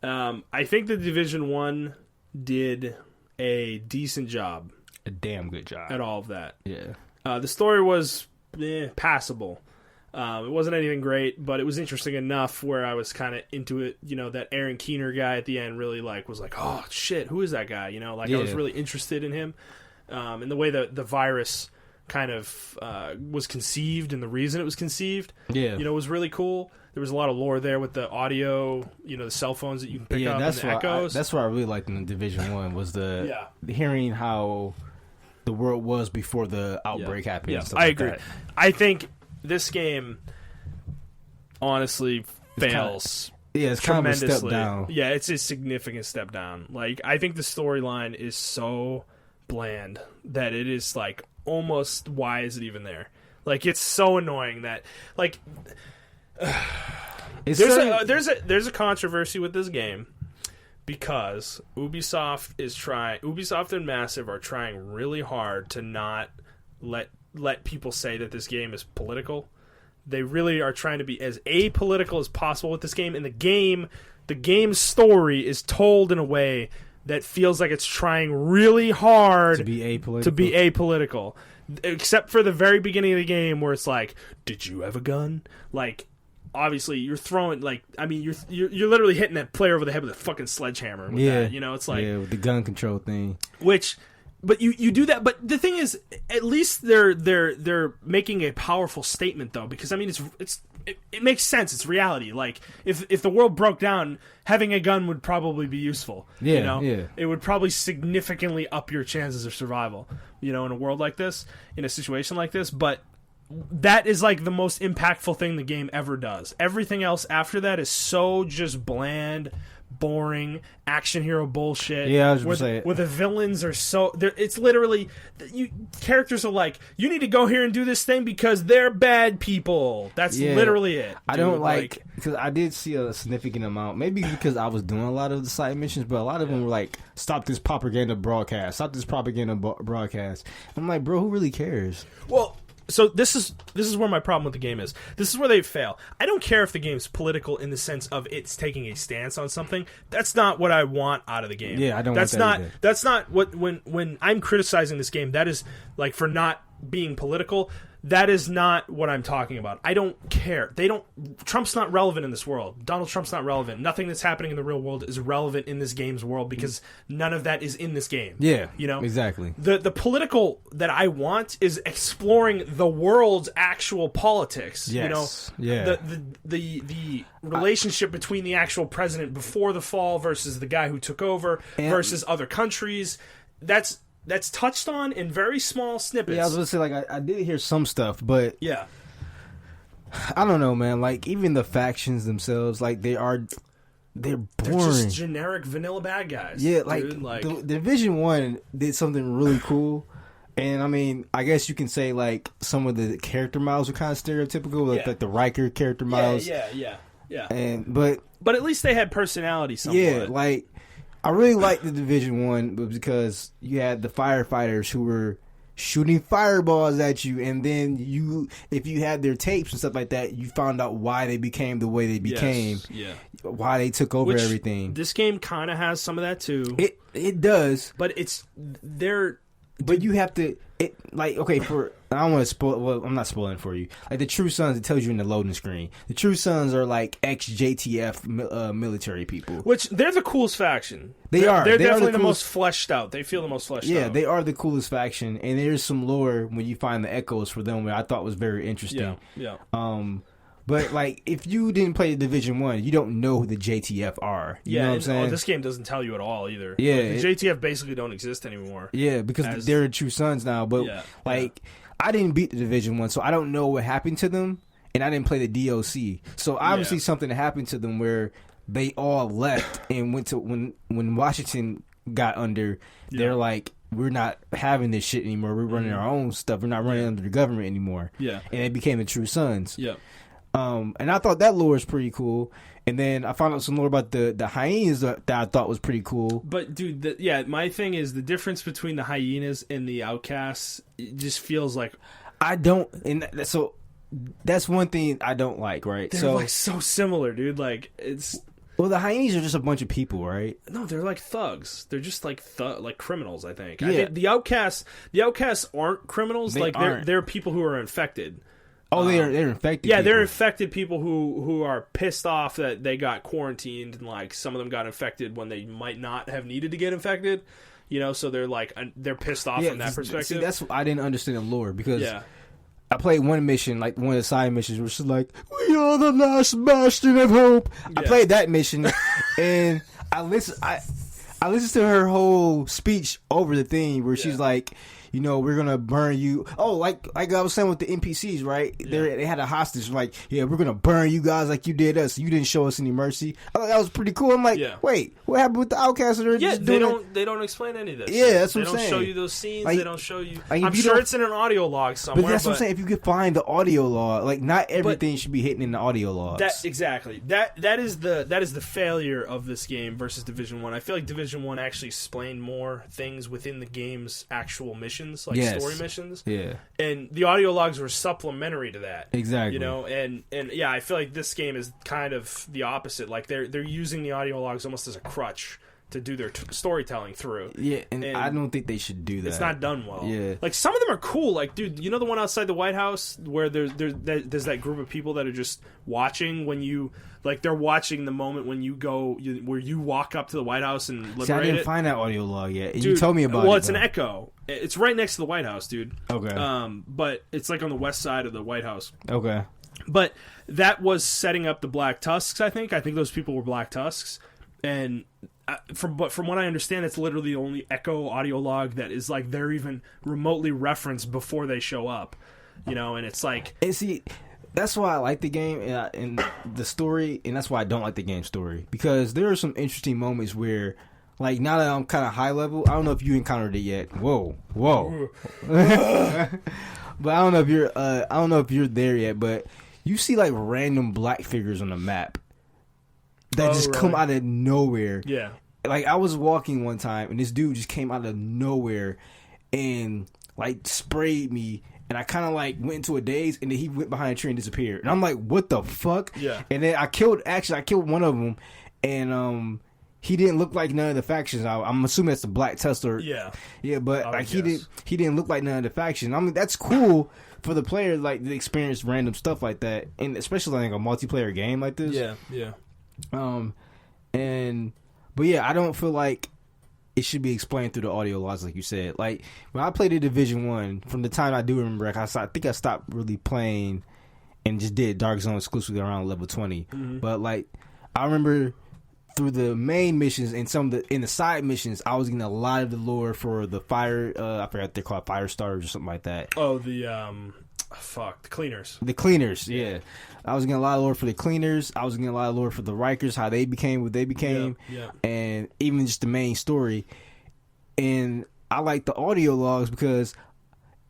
I think the Division 1 did a decent job. A damn good job. At all of that. Yeah. The story was passable. It wasn't anything great, but it was interesting enough where I was kind of into it. You know, that Aaron Keener guy at the end really was like, oh, shit, who is that guy? You know, I was really interested in him. And the way that the virus kind of was conceived and the reason it was conceived, was really cool. There was a lot of lore there with the audio, the cell phones that you can pick up and the echoes. That's what I really liked in the Division 1 was the hearing how the world was before the outbreak happened. Yeah, I agree. I think this game honestly fails. It's kind of a step down. Yeah, it's a significant step down. Like, I think the storyline is so bland that it is like almost, why is it even there? Like, it's so annoying that like there's a controversy with this game because Ubisoft and Massive are trying really hard to not let people say that this game is political. They really are trying to be as apolitical as possible with this game, and the game's story is told in a way that feels like it's trying really hard to be apolitical. Except for the very beginning of the game where it's like, did you have a gun? Like, obviously you're throwing, like, I mean, you're literally hitting that player over the head with a fucking sledgehammer with that, it's like, with the gun control thing. But you do that, but the thing is, at least they're making a powerful statement though, because I mean it's it makes sense. It's reality. Like if the world broke down, having a gun would probably be useful. Yeah, you know? yeah. It would probably significantly up your chances of survival. You know, in a world like this, in a situation like this, but. That is like the most impactful thing the game ever does. Everything else after that is so just bland, boring, action hero bullshit. Yeah, I was gonna say it. Where the villains are so... It's literally... Characters are like, you need to go here and do this thing because they're bad people. That's literally it. Dude. I don't like... Because I did see a significant amount. Maybe because I was doing a lot of the side missions, but a lot of them were like, stop this propaganda broadcast. Stop this propaganda broadcast. I'm like, bro, who really cares? Well... So this is where my problem with the game is. This is where they fail. I don't care if the game's political in the sense of it's taking a stance on something. That's not what I want out of the game. Yeah, I don't want that either. That's not what when I'm criticizing this game, that is like for not being political. That is not what I'm talking about. I don't care. Trump's not relevant in this world. Donald Trump's not relevant. Nothing that's happening in the real world is relevant in this game's world because none of that is in this game. Yeah, you know exactly. The political that I want is exploring the world's actual politics. Yes. You know, yeah. The relationship between the actual president before the fall versus the guy who took over versus other countries. That's touched on in very small snippets. Yeah, I was gonna say like I did hear some stuff, but yeah, I don't know, man. Like even the factions themselves, like they're boring. They're just generic vanilla bad guys. Yeah, dude. the Division 1 did something really cool. And I mean, I guess you can say like some of the character models are kind of stereotypical, like the Riker character models. Yeah. But at least they had personality somewhat. Yeah, like I really liked the Division 1 because you had the firefighters who were shooting fireballs at you, and then if you had their tapes and stuff like that, you found out why they became the way they became. Yes, why they took over everything. This game kind of has some of that too. It does, but But you have to, I don't want to spoil, well, I'm not spoiling for you. Like, the True Sons, it tells you in the loading screen. The True Sons are, like, ex-JTF military people. Which, they're the coolest faction. They are. They're definitely the most fleshed out. They feel the most fleshed out. Yeah, they are the coolest faction. And there's some lore when you find the echoes for them, where I thought was very interesting. Yeah. But, like, if you didn't play Division 1, you don't know who the JTF are. You know what I'm saying? This game doesn't tell you at all, either. Yeah. Like, the JTF basically don't exist anymore. Yeah, because they're the True Sons now. But, I didn't beat the Division 1, so I don't know what happened to them, and I didn't play the DOC. So, obviously, something happened to them where they all left and went to... When Washington got under, they're like... We're not having this shit anymore. We're running our own stuff. We're not running under the government anymore. Yeah. And it became the True Sons. Yeah. And I thought that lore is pretty cool. And then I found out some lore about the hyenas that I thought was pretty cool. But, dude, my thing is the difference between the hyenas and the outcasts, it just feels like... I don't... And so, that's one thing I don't like, right? They're, like, so similar, dude. Like, it's... Well, the hyenas are just a bunch of people, right? No, they're like thugs. They're just like criminals, I think. Yeah. I think the outcasts aren't criminals. They're people who are infected. Oh, they're infected. Yeah, people. They're infected people who are pissed off that they got quarantined, and like some of them got infected when they might not have needed to get infected. You know, so they're pissed off from that perspective. See, that's I didn't understand the lore because I played one mission, like one of the side missions, where she's like, "We are the last bastion of hope." Yeah. I played that mission, and I listened to her whole speech over the thing where she's like, you know, we're gonna burn you. Oh, like I was saying with the NPCs, right? Yeah. They had a hostage, like, yeah, we're gonna burn you guys like you did us. You didn't show us any mercy. I thought that was pretty cool. I'm like, wait, what happened with the outcasts? They don't explain any of this. Yeah, that's what I'm saying. They don't show you those scenes. Like, they don't show you. I'm sure it's in an audio log somewhere. But that's what I'm saying. If you could find the audio log, like not everything should be hitting in the audio logs. Exactly. That is the failure of this game versus Division 1. I feel like Division 1 actually explained more things within the game's actual missions. Like story missions, and the audio logs were supplementary to that. Exactly, you know, and I feel like this game is kind of the opposite. Like they're using the audio logs almost as a crutch to do their storytelling through. Yeah, and I don't think they should do that. It's not done well. Yeah, like some of them are cool. Like, dude, you know the one outside the White House where there's that group of people that are just watching when you. Like, they're watching the moment when you go, where you walk up to the White House and liberate it. See, I didn't find that audio log yet. Dude, you told me about it. Well, it's an echo. It's right next to the White House, dude. Okay. But it's, like, on the west side of the White House. Okay. But that was setting up the Black Tusks, I think. I think those people were Black Tusks. And from what I understand, it's literally the only Echo audio log that is like they're even remotely referenced before they show up. And it's like... And see, that's why I like the game and the story, and that's why I don't like the game story. Because there are some interesting moments where, like, now that I'm kind of high level, I don't know if you encountered it yet. Whoa. But I don't know if you're there yet, but you see, like, random black figures on the map that just come out of nowhere. Yeah. Like, I was walking one time, and this dude just came out of nowhere and, like, sprayed me. And I kind of, like, went into a daze, and then he went behind a tree and disappeared. And I'm like, what the fuck? Yeah. And then I killed one of them, and he didn't look like none of the factions. I'm assuming that's the Black Tusk. Yeah. Yeah, but like he didn't look like none of the factions. I mean, that's cool for the player, like, to experience random stuff like that, and especially like a multiplayer game like this. Yeah. But yeah, I don't feel like it should be explained through the audio logs, like you said. Like, when I played the Division 1, from the time I do remember, I think I stopped really playing and just did Dark Zone exclusively around level 20. Mm-hmm. But, like, I remember through the main missions and in the side missions, I was getting a lot of the lore for the fire, I forgot they're called fire stars or something like that. Oh, the cleaners. The cleaners, yeah. I was getting a lot of lore for the cleaners. I was getting a lot of lore for the Rikers, how they became what they became. Yeah. And even just the main story. And I like the audio logs because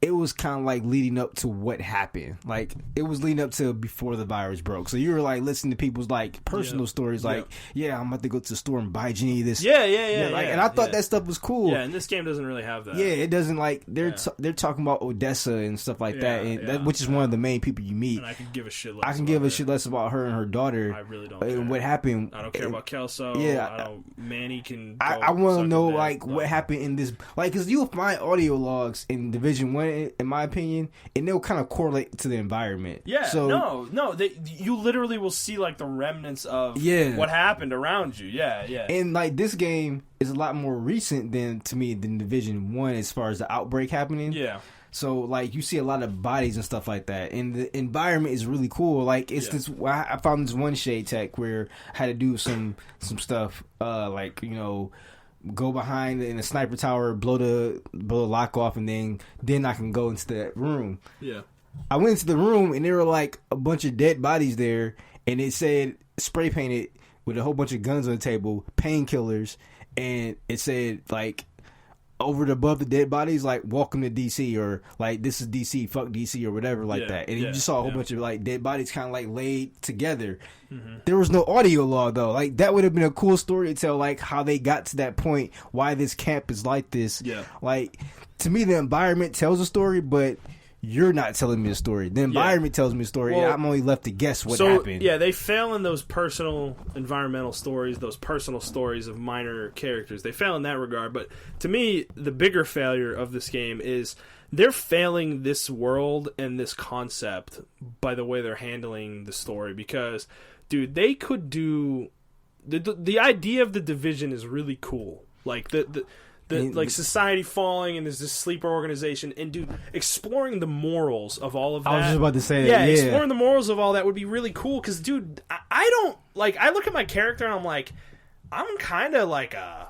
it was kind of like leading up to what happened. Like, it was leading up to before the virus broke. So you were like listening to people's like personal stories, like, I'm about to go to the store and buy Jenny this. Yeah. And I thought that stuff was cool. Yeah, and this game doesn't really have that. Yeah, it doesn't, like, they're talking about Odessa and stuff like that, and which is one of the main people you meet. And I can give a shit less. I can give a shit less about her and her daughter. I really don't. And what happened? I don't care about Kelso. Yeah, Manny can. I want to know like what happened in this, like, because you'll find audio logs in Division 1, in my opinion, and they'll kind of correlate to the environment. Yeah. So you literally will see like the remnants of what happened around you. Yeah. And like, this game is a lot more recent than Division 1 as far as the outbreak happening. Yeah. So, like, you see a lot of bodies and stuff like that. And the environment is really cool. Like, it's this... I found this one shade tech where I had to do some stuff, like, go behind in a sniper tower, blow the lock off, and then I can go into that room. Yeah. I went into the room, and there were, like, a bunch of dead bodies there, and it said, spray painted with a whole bunch of guns on the table, painkillers, and it said, like... over and above the dead bodies, like, welcome to DC, or like, this is DC, fuck DC, or whatever like that. And you just saw a whole bunch of like dead bodies kind of like laid together. Mm-hmm. There was no audio log though. Like, that would have been a cool story to tell, like, how they got to that point, why this camp is like this. Yeah. Like, to me, the environment tells a story, but you're not telling me a story. The environment tells me a story, and I'm only left to guess what happened. Yeah, they fail in those personal environmental stories, those personal stories of minor characters. They fail in that regard. But to me, the bigger failure of this game is they're failing this world and this concept by the way they're handling the story. Because, dude, they could do... The idea of the Division is really cool. Like, like society falling, and there's this sleeper organization, and dude, exploring the morals of all of that. I was just about to say that. Yeah, exploring the morals of all that would be really cool. Because, dude, I don't like. I look at my character and I'm like, I'm kind of like a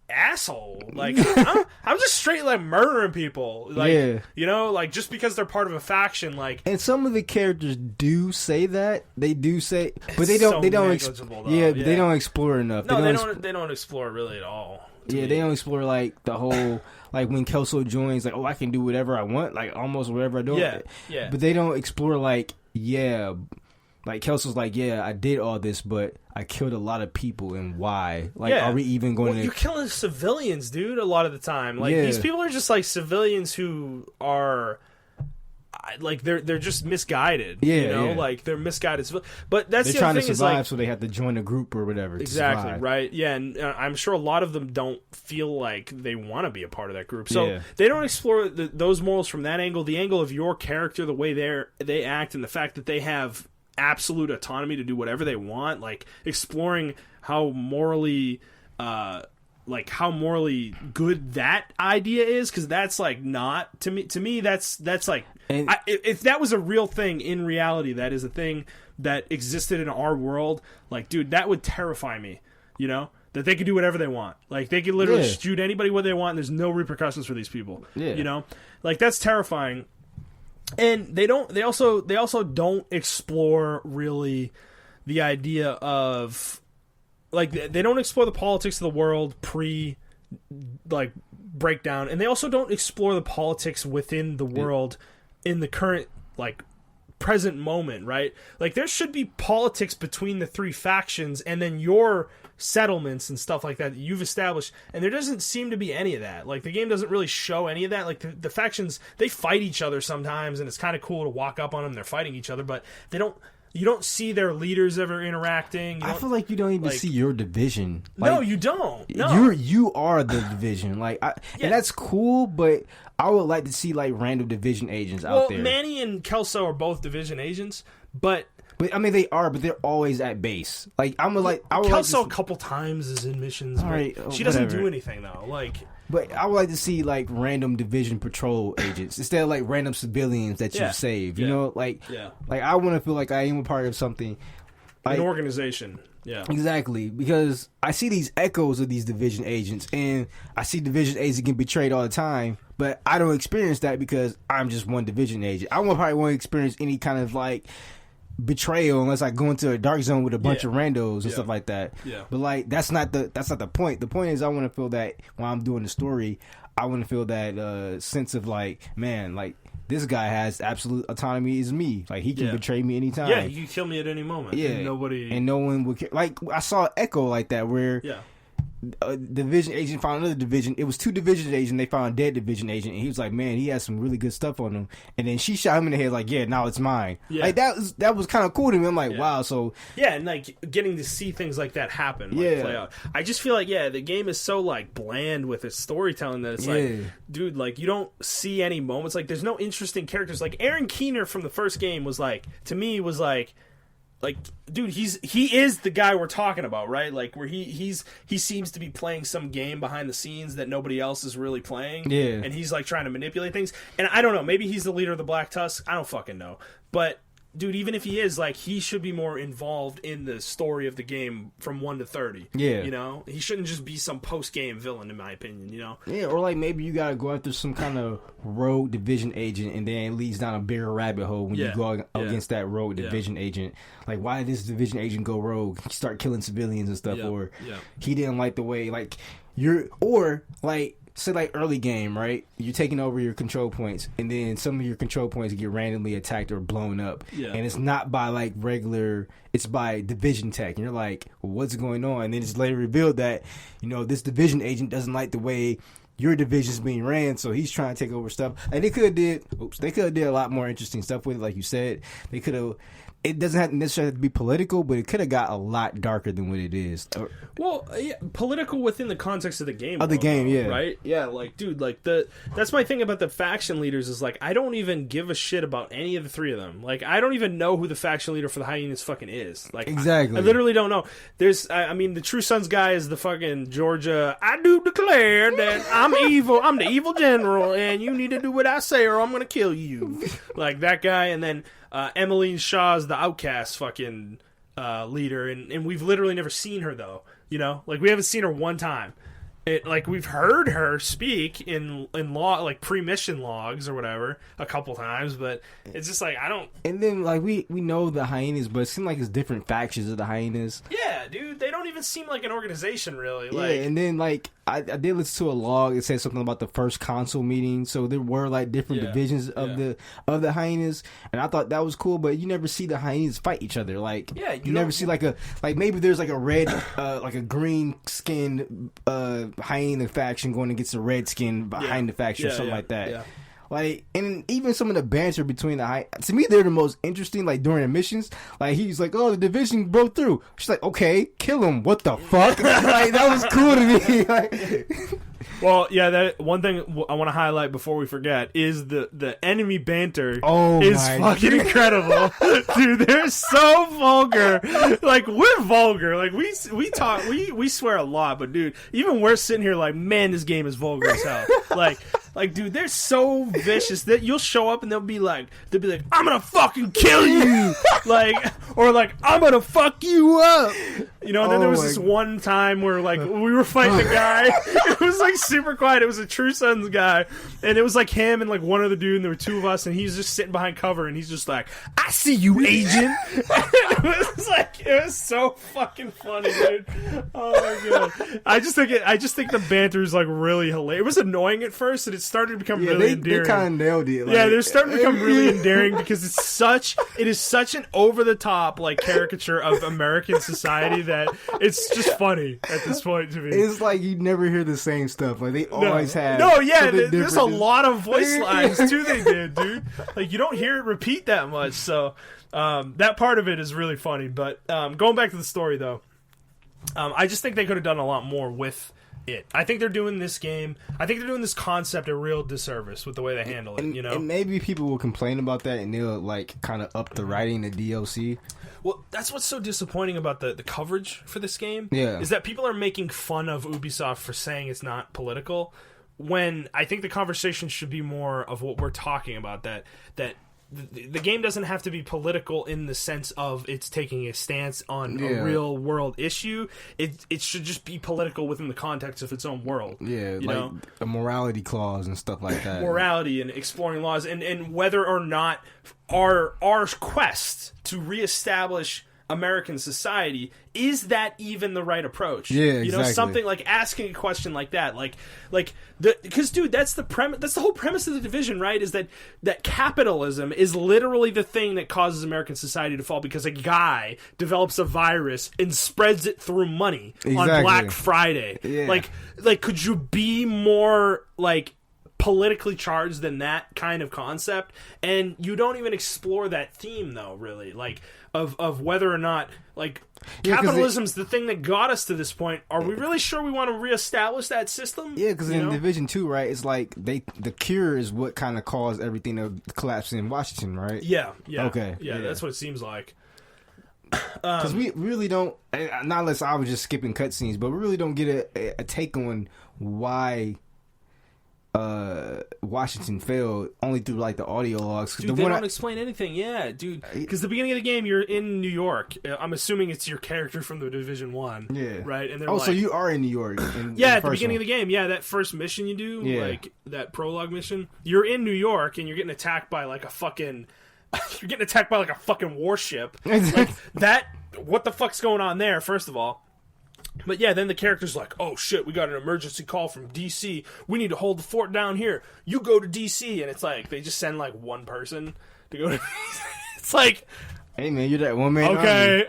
asshole. Like, I'm just straight like murdering people. Like, like, just because they're part of a faction. Like, and some of the characters do say that. They do say, but they don't. So they don't. They don't explore enough. No, they don't explore really at all. Yeah, they don't explore, like, the whole, like, when Kelso joins, like, I can do whatever I want, like, almost whatever I do. Yeah. But they don't explore, like, like, Kelso's like, I did all this, but I killed a lot of people, and why? Like, are we even going to... You're killing civilians, dude, a lot of the time. Like, these people are just, like, civilians who are... Like, they're just misguided, like, they're misguided. But that's they're the trying other to thing survive, is, like, so they have to join a group or whatever. Exactly, right? Yeah, and I'm sure a lot of them don't feel like they want to be a part of that group, so they don't explore those morals from that angle. The angle of your character, the way they act, and the fact that they have absolute autonomy to do whatever they want, like exploring how morally like how morally good that idea is, because that's like not to me that's like if that was a real thing in reality, that is a thing that existed in our world, like dude, that would terrify me, you know, that they could do whatever they want, like they could literally shoot anybody what they want and there's no repercussions for these people, you know, like that's terrifying. And they also don't explore really the idea of, like, they don't explore the politics of the world pre, like, breakdown, and they also don't explore the politics within the world in the current, like, present moment, right? Like, there should be politics between the three factions and then your settlements and stuff like that you've established, and there doesn't seem to be any of that. Like, the game doesn't really show any of that. Like, the factions, they fight each other sometimes, and it's kind of cool to walk up on them, they're fighting each other, but you don't see their leaders ever interacting. I feel like you don't even see your division. Like, no, you don't. No. You are the division. Like, and that's cool, but I would like to see like random division agents out there. Well, Manny and Kelso are both division agents, but I mean they are, but they're always at base. Like I would Kelso like a couple times is in missions. All right, she doesn't do anything though. Like. But I would like to see like random division patrol agents instead of like random civilians that you save. You know, like I want to feel like I am a part of something, like, an organization. Yeah, exactly. Because I see these echoes of these division agents, and I see division agents get betrayed all the time. But I don't experience that because I'm just one division agent. I probably won't experience any kind of like betrayal unless I go into a dark zone with a bunch of randos and stuff like that. Yeah. But like that's not the point. The point is I want to feel that while I'm doing the story, I want to feel that sense of like, man, like this guy has absolute autonomy is me. Like he can betray me anytime. Yeah, he can kill me at any moment. Yeah. And no one would care. Like I saw Echo like that where a division agent found another division. It was two division agents. They found a dead division agent, and he was like, "Man, he has some really good stuff on him." And then she shot him in the head, like, "Yeah, now it's mine." Yeah. Like that was kind of cool to me. I'm like, "Wow!" So and like getting to see things like that happen, like, play out. I just feel like the game is so like bland with its storytelling that it's like, dude, like you don't see any moments. Like there's no interesting characters. Like Aaron Keener from the first game was like, to me, was like, dude, he is the guy we're talking about, right? Like where he seems to be playing some game behind the scenes that nobody else is really playing. Yeah. And he's like trying to manipulate things. And I don't know, maybe he's the leader of the Black Tusk. I don't fucking know. But dude, even if he is, like, he should be more involved in the story of the game from 1 to 30. Yeah. You know? He shouldn't just be some post-game villain, in my opinion, you know? Yeah, or, like, maybe you gotta go after some kind of rogue division agent, and then it leads down a bigger rabbit hole when you go against that rogue division agent. Like, why did this division agent go rogue? Start killing civilians and stuff, or he didn't like the way, like, say like early game, right? You're taking over your control points, and then some of your control points get randomly attacked or blown up. Yeah. And it's not by like regular, it's by division tech. And you're like, well, what's going on? And then it's later revealed that, you know, this division agent doesn't like the way your division's being ran, so he's trying to take over stuff. And they could have did a lot more interesting stuff with it, like you said. They could have. It doesn't have necessarily have to be political, but it could have got a lot darker than what it is. Well, political within the context of the game. Of the game, yeah. Right? Yeah, like, dude, like, that's my thing about the faction leaders is, like, I don't even give a shit about any of the three of them. Like, I don't even know who the faction leader for the Hyenas fucking is. Like, exactly. I literally don't know. I mean, the True Sons guy is the fucking Georgia, I do declare that I'm evil, I'm the evil general, and you need to do what I say or I'm gonna kill you. Like, that guy, and then Emmeline Shaw's the Outcast fucking leader, and we've literally never seen her though. You know, like we haven't seen her one time. Like we've heard her speak in like pre-mission logs or whatever a couple times, but it's just like I don't. And then like we know the Hyenas, but it seems like it's different factions of the Hyenas. Yeah, dude, they don't even seem like an organization really. Yeah, and then like I did listen to a log that said something about the first council meeting, so there were like different divisions of the Hyenas, and I thought that was cool. But you never see the Hyenas fight each other. Like you never see like maybe there's like a red like a green skinned hyena faction going against a red skin behind the faction or something like that. Yeah. Like, and even some of the banter between to me, they're the most interesting, like, during the missions. Like, he's like, oh, the division broke through. She's like, okay, kill him. What the fuck? Like, that was cool to me. Like, Well, yeah, that one thing I want to highlight before we forget is the enemy banter is my fucking incredible. Dude, they're so vulgar. Like, we're vulgar. Like, we talk, we swear a lot, but dude, even we're sitting here like, man, this game is vulgar as hell. Like, dude, they're so vicious that you'll show up and they'll be like, I'm gonna fucking kill you, or I'm gonna fuck you up, you know. And then there was this one time where like we were fighting a guy. It was like super quiet. It was a True Sons guy, and it was like him and like one other dude, and there were two of us, and he's just sitting behind cover, and he's just like, I see you, agent. It was so fucking funny, dude. Oh my god. I just think the banter is like really hilarious. It was annoying at first, and it started to become really endearing. They kind of nailed it. Like, they're starting to become really endearing because it is such an over the top like caricature of American society that it's just funny at this point to me. It's like you never hear the same stuff. Like they always have. No, yeah, there's a lot of voice lines too. They did, dude. Like you don't hear it repeat that much. So that part of it is really funny. But going back to the story though, I just think they could have done a lot more with it. I think they're doing this game. I think they're doing this concept a real disservice with the way they handle it. You know, and maybe people will complain about that, and they'll like kind of up the writing, the DLC. Well, that's what's so disappointing about the coverage for this game. Yeah, is that people are making fun of Ubisoft for saying it's not political, when I think the conversation should be more of what we're talking about. That the game doesn't have to be political in the sense of it's taking a stance on a real world issue. It should just be political within the context of its own world. Yeah, like know? A morality clause and stuff like that. Morality and exploring laws and whether or not our quest to reestablish American society, is that even the right approach? Yeah, exactly. You know, something like asking a question like that, because dude, that's the premise. That's the whole premise of the Division, right? Is that capitalism is literally the thing that causes American society to fall because a guy develops a virus and spreads it through money on Black Friday. Yeah. Like, could you be more like politically charged than that kind of concept? And you don't even explore that theme though, really, like of whether or not like capitalism's the thing that got us to this point. Are we really sure we want to reestablish that system? Yeah, because in Division 2, right, it's like the cure is what kind of caused everything to collapse in Washington, right? Yeah. Okay. Yeah, that's what it seems like. Because we really don't, not unless I was just skipping cutscenes, but we really don't get a take on why Washington failed, only through like the audio logs. Dude, they don't explain anything. Yeah, dude. Because the beginning of the game, you're in New York. I'm assuming it's your character from the Division 1. Yeah. Right? And they're so you are in New York. At the beginning of the game. Yeah, that first mission you do, like that prologue mission, you're in New York and you're getting attacked by like a fucking warship. Like that. What the fuck's going on there? First of all. But yeah, then the character's like, oh shit, we got an emergency call from DC. We need to hold the fort down here. You go to DC. And it's like, they just send like one person to go to It's like, hey man, you're that one man. Okay.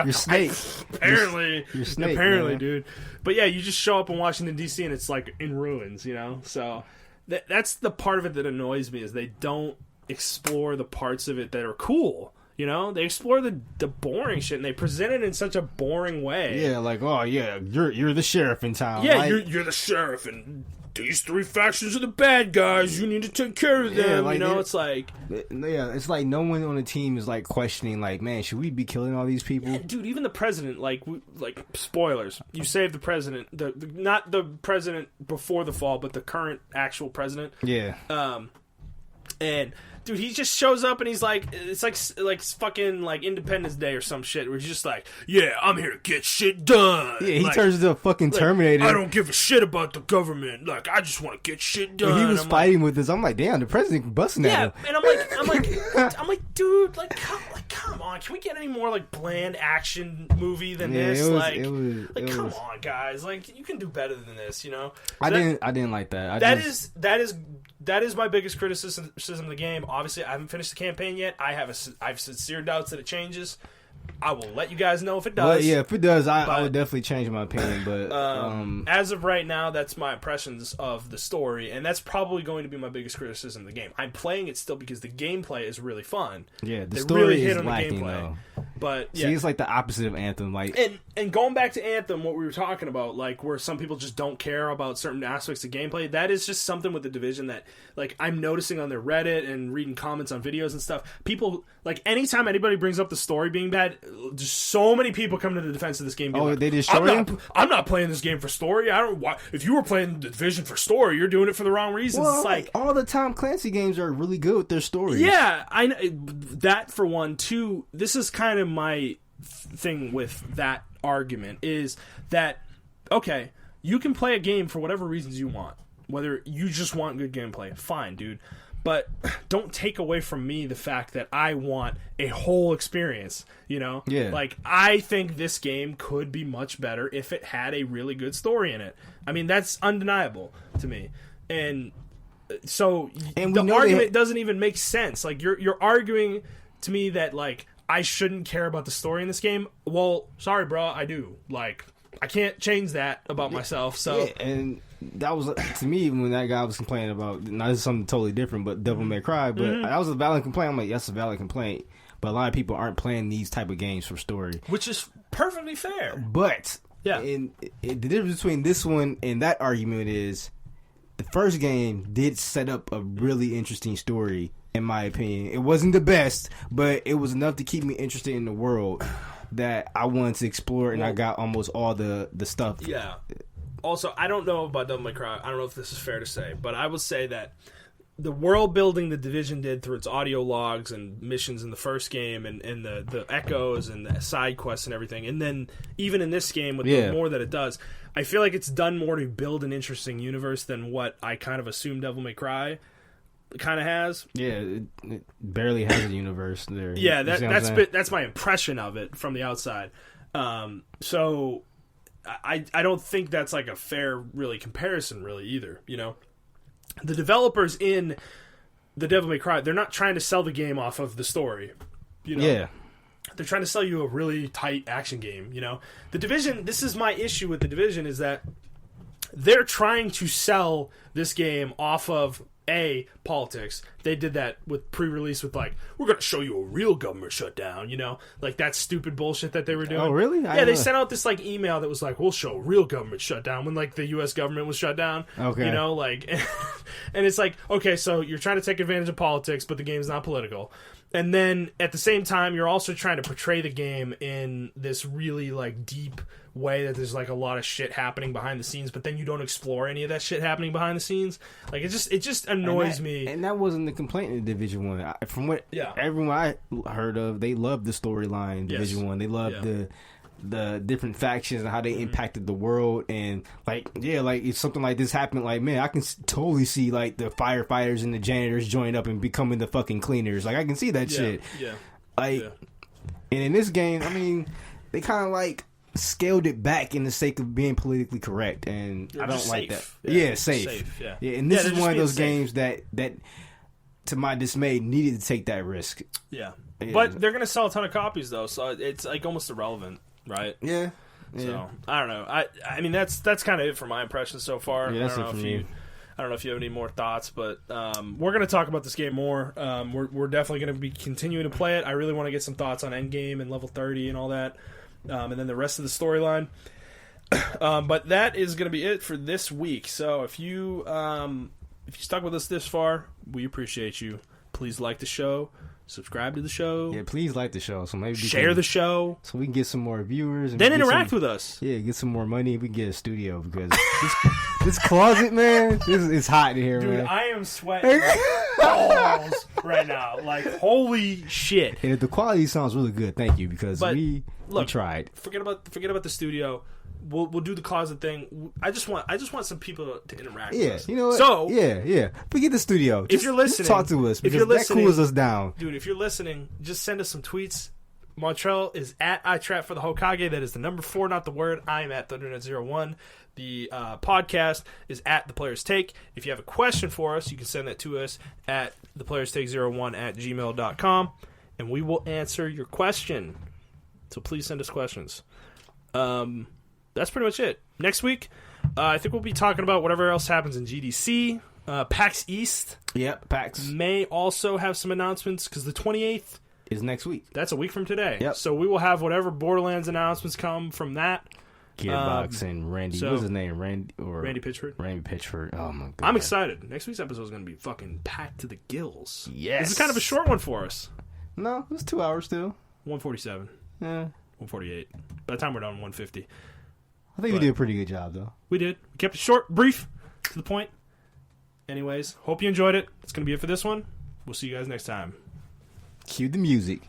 You're Snake. Apparently. You're Snake. Apparently, man. Dude. But yeah, you just show up in Washington, DC, and it's like in ruins, you know? So that's the part of it that annoys me, is they don't explore the parts of it that are cool. You know, they explore the boring shit, and they present it in such a boring way. Yeah, like, oh yeah, you're the sheriff in town. Yeah, like, you're the sheriff, and these three factions are the bad guys. You need to take care of them. Like, you know, it's like, it's like no one on the team is like questioning, like, man, should we be killing all these people? Yeah, dude, even the president, like spoilers. You saved the president, not the president before the fall, but the current actual president. Yeah. And dude, he just shows up and he's like, it's like fucking like Independence Day or some shit, where he's just like, yeah, I'm here to get shit done. Yeah, he turns into a fucking Terminator. I don't give a shit about the government. Like, I just want to get shit done. When he was fighting with us, I'm like, damn, the president busting at him. Yeah, and I'm like, dude, like, come on, can we get any more like bland action movie than this? Come on, guys, like, you can do better than this, you know? I didn't like that. That is my biggest criticism of the game. Obviously, I haven't finished the campaign yet. I have sincere doubts that it changes. I will let you guys know if it does. Well, yeah, if it does, I would definitely change my opinion. But as of right now, that's my impressions of the story, and that's probably going to be my biggest criticism of the game. I'm playing it still because the gameplay is really fun. Yeah, the story is lacking, though. But See, it's like the opposite of Anthem. Like, and going back to Anthem, what we were talking about, like where some people just don't care about certain aspects of gameplay, that is just something with the Division that, like, I'm noticing on their Reddit and reading comments on videos and stuff. People, like, anytime anybody brings up the story being bad, just so many people come to the defense of this game. oh, like, they destroy it? I'm not playing this game for story. I don't. Why, if you were playing the Division for story, you're doing it for the wrong reasons. Well, it's like all the Tom Clancy games are really good with their stories. yeah, I that for one. Two, this is kind of my thing with that argument is that, okay, you can play a game for whatever reasons you want, whether you just want good gameplay, fine, dude, but don't take away from me the fact that I want a whole experience, you know? Yeah. Like, I think this game could be much better if it had a really good story in it. I mean, that's undeniable to me. And so the argument doesn't even make sense. Like, you're arguing to me that, like, I shouldn't care about the story in this game. Well, sorry, bro, I do. Like, I can't change that about myself. So, yeah, and that was, to me, when that guy was complaining about, now this is something totally different, but Devil May Cry, but that was a valid complaint. I'm like, that's a valid complaint. But a lot of people aren't playing these type of games for story. which is perfectly fair. But, Yeah. the difference between this one and that argument is, the first game did set up a really interesting story, in my opinion. It wasn't the best, but it was enough to keep me interested in the world that I wanted to explore, and I got almost all the stuff. Yeah. Also, I don't know about Devil May Cry. I don't know if this is fair to say, but I would say that the world building the Division did through its audio logs and missions in the first game and the echoes and the side quests and everything, and then even in this game with the more that it does, I feel like it's done more to build an interesting universe than what I kind of assumed Devil May Cry kind of has. Yeah, it barely has a universe there. Yeah, that's my impression of it from the outside. So I don't think that's like a fair really comparison really either, you know. The developers in the Devil May Cry, they're not trying to sell the game off of the story, you know. Yeah. They're trying to sell you a really tight action game, you know. The Division, this is my issue with the Division, is that they're trying to sell this game off of politics. They did that with pre-release with, like, we're going to show you a real government shutdown, you know? Like, that stupid bullshit that they were doing. Oh, really? Yeah, they sent out this, like, email that was like, we'll show a real government shutdown when, like, the U.S. government was shut down. Okay. You know, like, and it's like, okay, so you're trying to take advantage of politics, but the game's not political. And then, at the same time, you're also trying to portray the game in this really, like, deep way that there's, like, a lot of shit happening behind the scenes, but then you don't explore any of that shit happening behind the scenes. Like, it just annoys me. And that wasn't the complaint in Division 1. From what everyone I heard of, they loved the storyline in Division 1. They loved the different factions and how they impacted the world. And, like, like, if something like this happened, like, man, I can totally see, like, the firefighters and the janitors join up and becoming the fucking cleaners. Like, I can see that shit. Yeah. Like, and in this game, I mean, they kind of, like, scaled it back in the sake of being politically correct, and I don't like that. Safe. Yeah, and this is one of those games that, to my dismay, needed to take that risk. Yeah. But they're gonna sell a ton of copies though, so it's like almost irrelevant, right? Yeah. So I don't know. I mean that's kind of it for my impression so far. Yeah, that's it for me. I don't know if you have any more thoughts, but we're going to talk about this game more. We're definitely going to be continuing to play it. I really want to get some thoughts on Endgame and Level 30 and all that, and then the rest of the storyline. But that is going to be it for this week. So if you stuck with us this far, we appreciate you. Please like the show. Subscribe to the show. Yeah, please like the show. So maybe share the show, so we can get some more viewers. And then interact with us. Yeah, get some more money. We can get a studio because this closet, man, it's hot in here, dude, man. I am sweating balls right now. Like, holy shit! And if the quality sounds really good, thank you, because we tried. Forget about the studio. We'll do the closet thing. I just want some people to interact with us. You know what? So forget the studio. If you're listening, talk to us, because that cools us down, dude. If you're listening, just send us some tweets. Montrell is at iTrap for the Hokage. That is the number 4, not the word. I am at ThunderNet01. The podcast is at The Players Take. If you have a question for us, you can send that to us at theplayerstake01@gmail.com, and we will answer your question. So please send us questions. That's pretty much it. Next week, I think we'll be talking about whatever else happens in GDC. PAX East. Yep, PAX may also have some announcements, because the 28th, is next week. That's a week from today. Yep. So we will have whatever Borderlands announcements come from that. Gearbox and Randy. What's his name? Randy Pitchford. Randy Pitchford. Oh my god. I'm excited. Next week's episode is going to be fucking packed to the gills. Yes. This is kind of a short one for us. No, it's 2 hours still. 147. Yeah. 148. By the time we're done, 150. I think we did a pretty good job, though. We did. We kept it short, brief, to the point. Anyways, hope you enjoyed it. That's going to be it for this one. We'll see you guys next time. Cue the music.